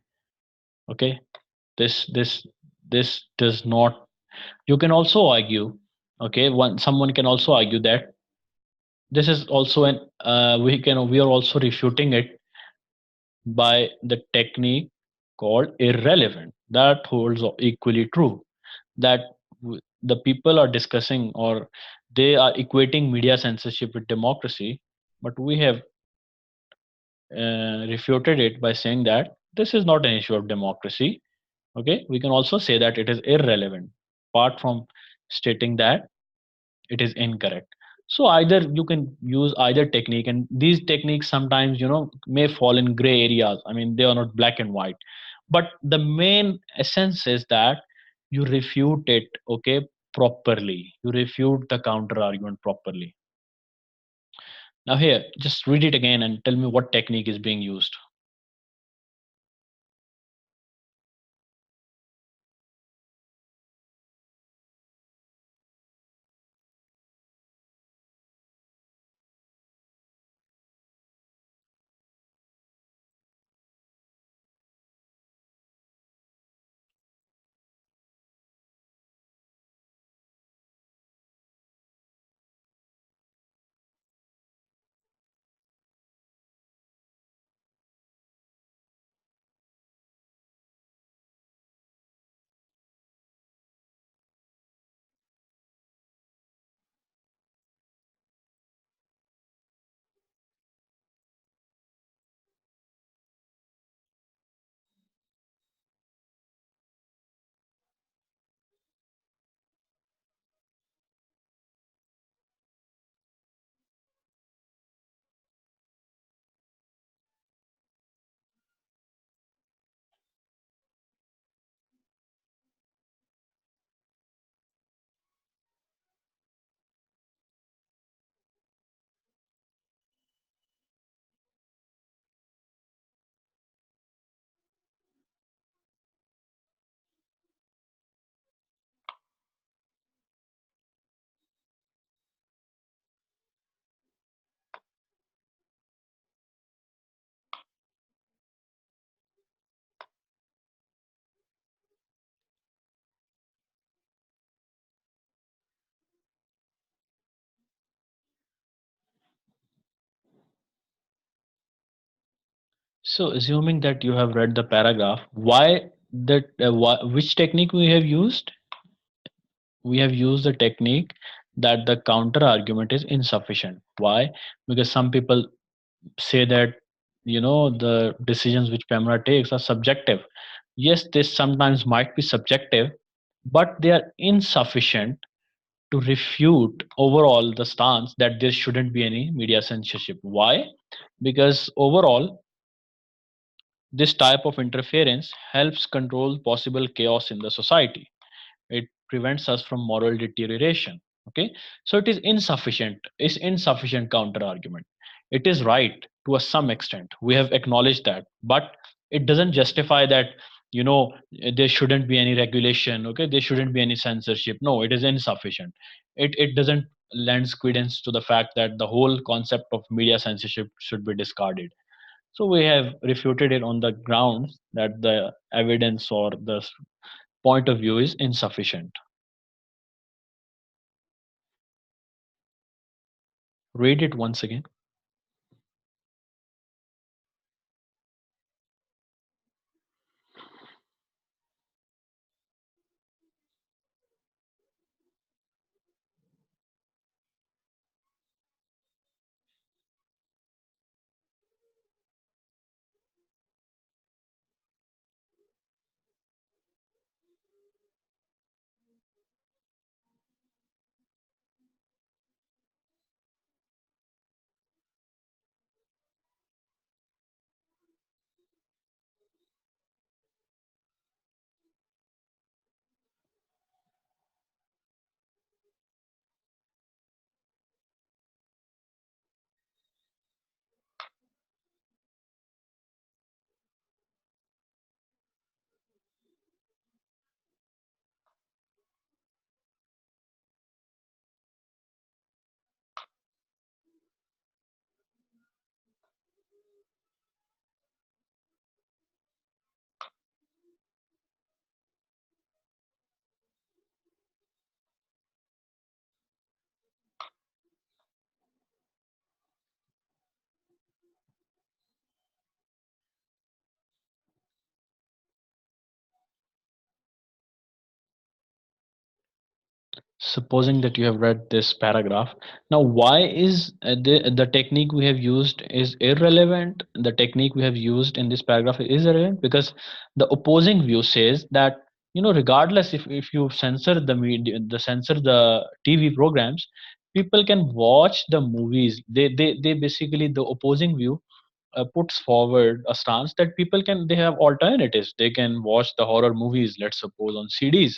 Okay, this does not. You can also argue. Okay, someone can also argue that this is also an we are also refuting it by the technique called irrelevant. That holds equally true, that the people are discussing or they are equating media censorship with democracy, but we have refuted it by saying that this is not an issue of democracy. Okay, we can also say that it is irrelevant apart from stating that it is incorrect. So either you can use either technique, and these techniques sometimes may fall in gray areas. I mean, they are not black and white, but the main essence is that you refute it, okay, properly. You refute the counter argument properly. Now here, just read it again and tell me what technique is being used. So assuming that you have read the paragraph, why that which technique we have used? We have used the technique that the counter argument is insufficient. Why? Because some people say that the decisions which Pamela takes are subjective. Yes, this sometimes might be subjective, but they are insufficient to refute overall the stance that there shouldn't be any media censorship. Why? Because overall this type of interference helps control possible chaos in the society. It prevents us from moral deterioration. Okay, so it is insufficient counter argument. It is right to a some extent, we have acknowledged that, but it doesn't justify that there shouldn't be any regulation. Okay, there shouldn't be any censorship. No, it is insufficient. It doesn't lend credence to the fact that the whole concept of media censorship should be discarded. So we have refuted it on the grounds that the evidence or the point of view is insufficient. Read it once again. Supposing that you have read this paragraph, now why is the technique we have used is irrelevant? The technique we have used in this paragraph is irrelevant because the opposing view says that regardless if you censor the media, the censor the TV programs, people can watch the movies. They basically, the opposing view puts forward a stance that people can, they have alternatives. They can watch the horror movies, let's suppose, on CDs.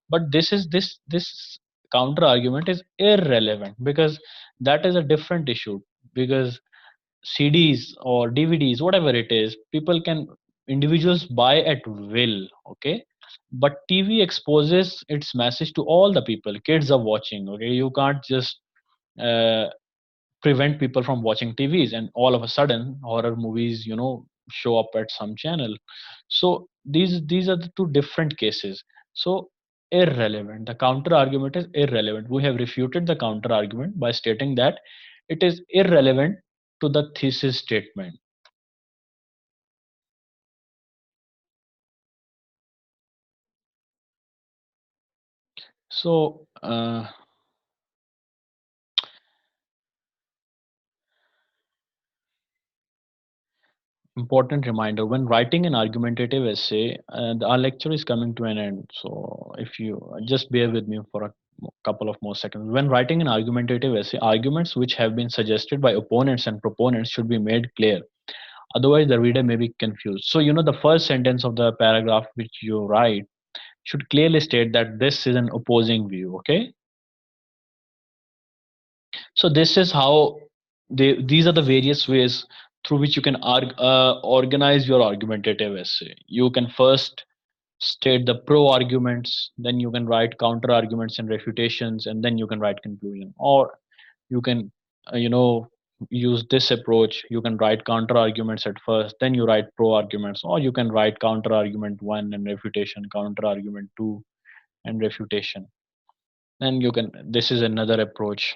But this counter argument is irrelevant because that is a different issue. Because CDs or DVDs, whatever it is, people can, individuals buy at will. Okay, but TV exposes its message to all the people. Kids are watching. Okay, you can't just uh, prevent people from watching TVs, and all of a sudden horror movies show up at some channel. So these are the two different cases. So irrelevant, the counter argument is irrelevant. We have refuted the counter argument by stating that it is irrelevant to the thesis statement. So important reminder, when writing an argumentative essay, and our lecture is coming to an end, so if you just bear with me for a couple of more seconds. When writing an argumentative essay, arguments which have been suggested by opponents and proponents should be made clear, otherwise the reader may be confused. So the first sentence of the paragraph which you write should clearly state that this is an opposing view. Okay, so this is how these are the various ways through which you can organize your argumentative essay. You can first state the pro arguments, then you can write counter arguments and refutations, and then you can write conclusion. Or you can use this approach. You can write counter arguments at first, then you write pro arguments, or you can write counter argument 1 and refutation, counter argument 2 and refutation. Then you can, this is another approach.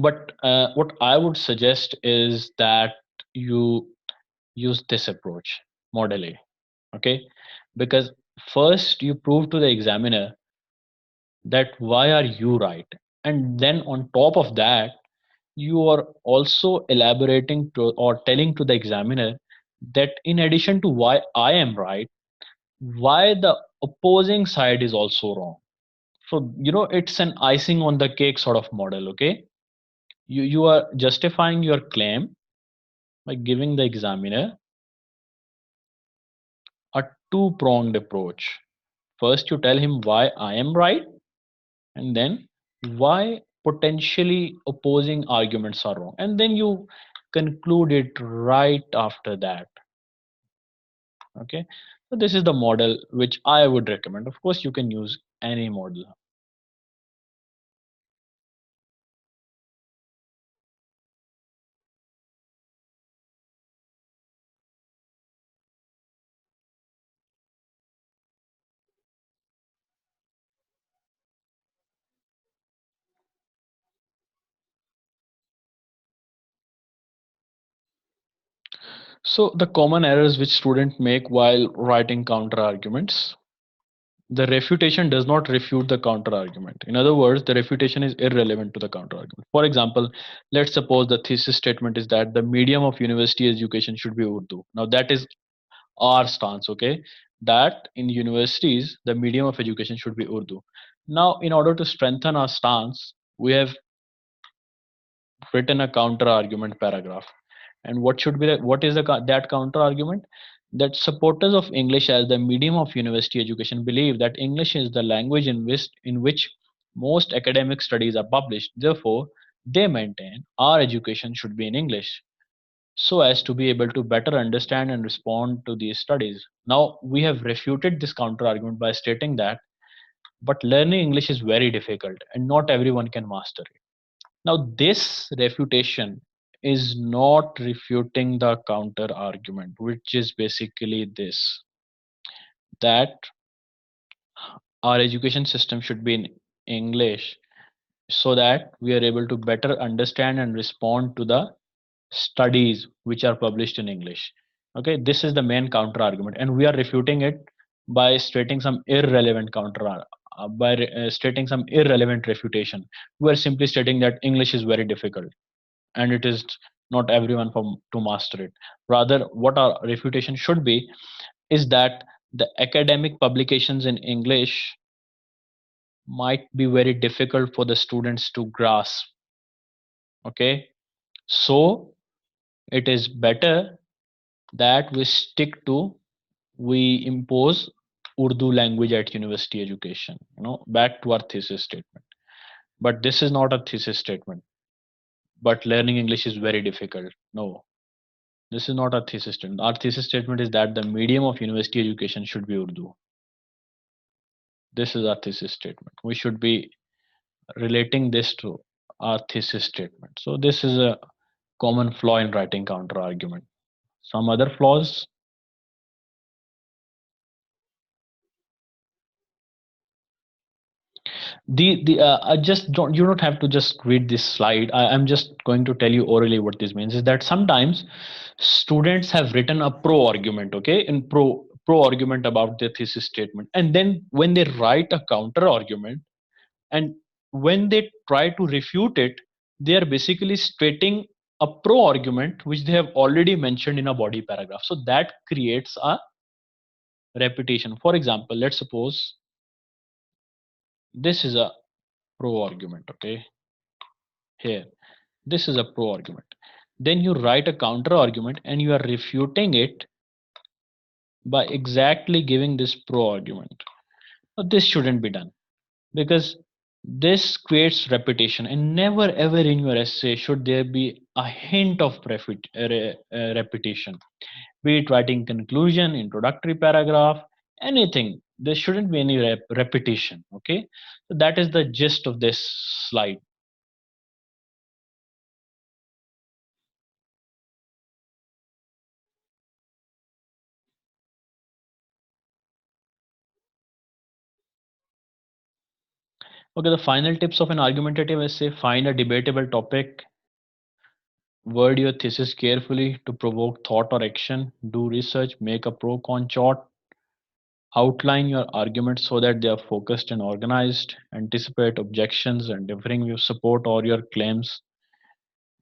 But what I would suggest is that you use this approach, model A. Okay, because first you prove to the examiner that why are you right, and then on top of that you are also elaborating to or telling to the examiner that in addition to why I am right, why the opposing side is also wrong. So it's an icing on the cake sort of model. Okay, you are justifying your claim by giving the examiner a two pronged approach. First you tell him why I am right, and then why potentially opposing arguments are wrong, and then you conclude it right after that. Okay, so this is the model which I would recommend. Of course you can use any model. So the common errors which students make while writing counter arguments: the refutation does not refute the counter argument. In other words, the refutation is irrelevant to the counter argument. For example, let's suppose the thesis statement is that the medium of university education should be Urdu. Now that is our stance. Okay, that in universities the medium of education should be Urdu. Now in order to strengthen our stance, we have written a counter argument paragraph. And what is that counter argument? That supporters of English as the medium of university education believe that English is the language in which most academic studies are published. Therefore, they maintain our education should be in English so as to be able to better understand and respond to these studies. Now, we have refuted this counter argument by stating that, but learning English is very difficult and not everyone can master it. Now, this refutation is not refuting the counter argument, which is basically this: that our education system should be in English so that we are able to better understand and respond to the studies which are published in English. Okay, this is the main counter argument, and we are refuting it by stating some irrelevant stating some irrelevant refutation. We are simply stating that English is very difficult and it is not everyone to master it. Rather, what our refutation should be is that the academic publications in English might be very difficult for the students to grasp. Okay, so it is better that we impose Urdu language at university education. Back to our thesis statement. But this is not a thesis statement. But learning English is very difficult. No, this is not our thesis statement. Our thesis statement is that the medium of university education should be Urdu. This is our thesis statement. We should be relating this to our thesis statement. So this is a common flaw in writing counter argument. Some other flaws: the I just don't you don't have to just read this slide. I'm just going to tell you orally what this means is that sometimes students have written a pro argument, okay, in pro argument about their thesis statement, and then when they write a counter argument and when they try to refute it, they are basically stating a pro argument which they have already mentioned in a body paragraph. So that creates a repetition. For example, let's suppose this is a pro argument. Okay, here this is a pro argument. Then you write a counter argument and you are refuting it by exactly giving this pro argument. Now, this shouldn't be done because this creates repetition, and never ever in your essay should there be a hint of repetition, be it writing conclusion, introductory paragraph, anything. There shouldn't be any repetition. Okay, so that is the gist of this slide. Okay, the final tips of an argumentative essay: find a debatable topic, Word your thesis carefully to provoke thought or action. Do research, make a pro con chart, outline your arguments so that they are focused and organized, anticipate objections and differing views, support all your claims,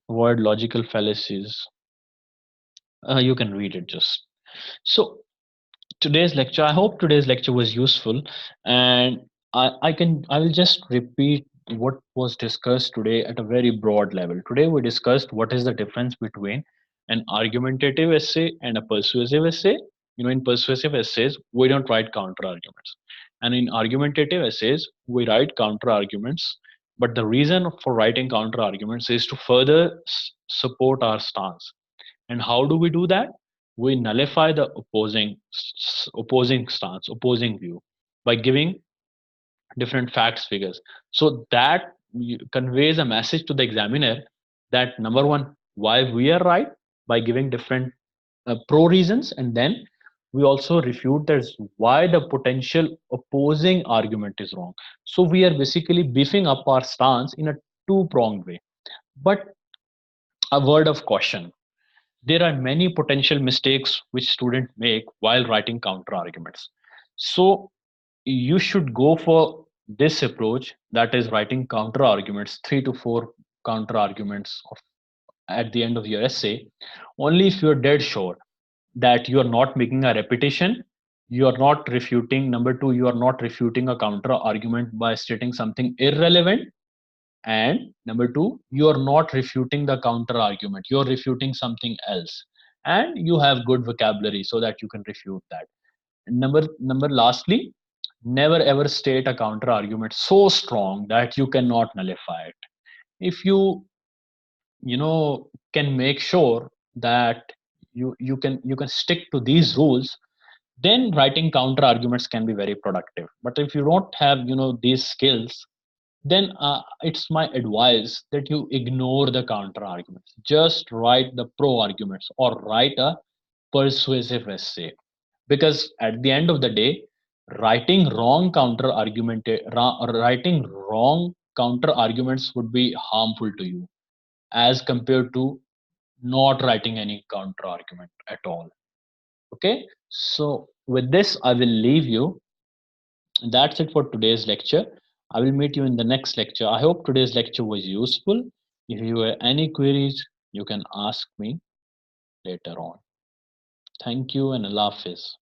avoid logical fallacies. You can read it just. So today's lecture, I hope today's lecture was useful, and I will just repeat what was discussed today at a very broad level. Today we discussed what is the difference between an argumentative essay and a persuasive essay. You know, in persuasive essays we don't write counter arguments, and in argumentative essays we write counter arguments. But the reason for writing counter arguments is to further support our stance. And how do we do that? We nullify the opposing stance, opposing view, by giving different facts, figures. So that conveys a message to the examiner that number one, why we are right, by giving different pro reasons, and then we also refute that why the potential opposing argument is wrong. So we are basically beefing up our stance in a two pronged way. But a word of caution, there are many potential mistakes which students make while writing counter arguments. So you should go for this approach, that is writing counter arguments, 3 to 4 counter arguments at the end of your essay, only if you're dead sure that you are not making a repetition, you are not refuting, number two, you are not refuting a counter argument by stating something irrelevant, and number two, you are not refuting the counter argument, you're refuting something else, and you have good vocabulary so that you can refute that. And number lastly, never ever state a counter argument so strong that you cannot nullify it. If you can make sure that you can stick to these rules, then writing counter arguments can be very productive. But if you don't have these skills, then it's my advice that you ignore the counter arguments. Just write the pro arguments or write a persuasive essay. Because at the end of the day, writing wrong counter arguments would be harmful to you as compared to not writing any counter argument at all. Okay, so with this, I will leave you. That's it for today's lecture. I will meet you in the next lecture. I hope today's lecture was useful. If you have any queries, you can ask me later on. Thank you and Allah Hafiz.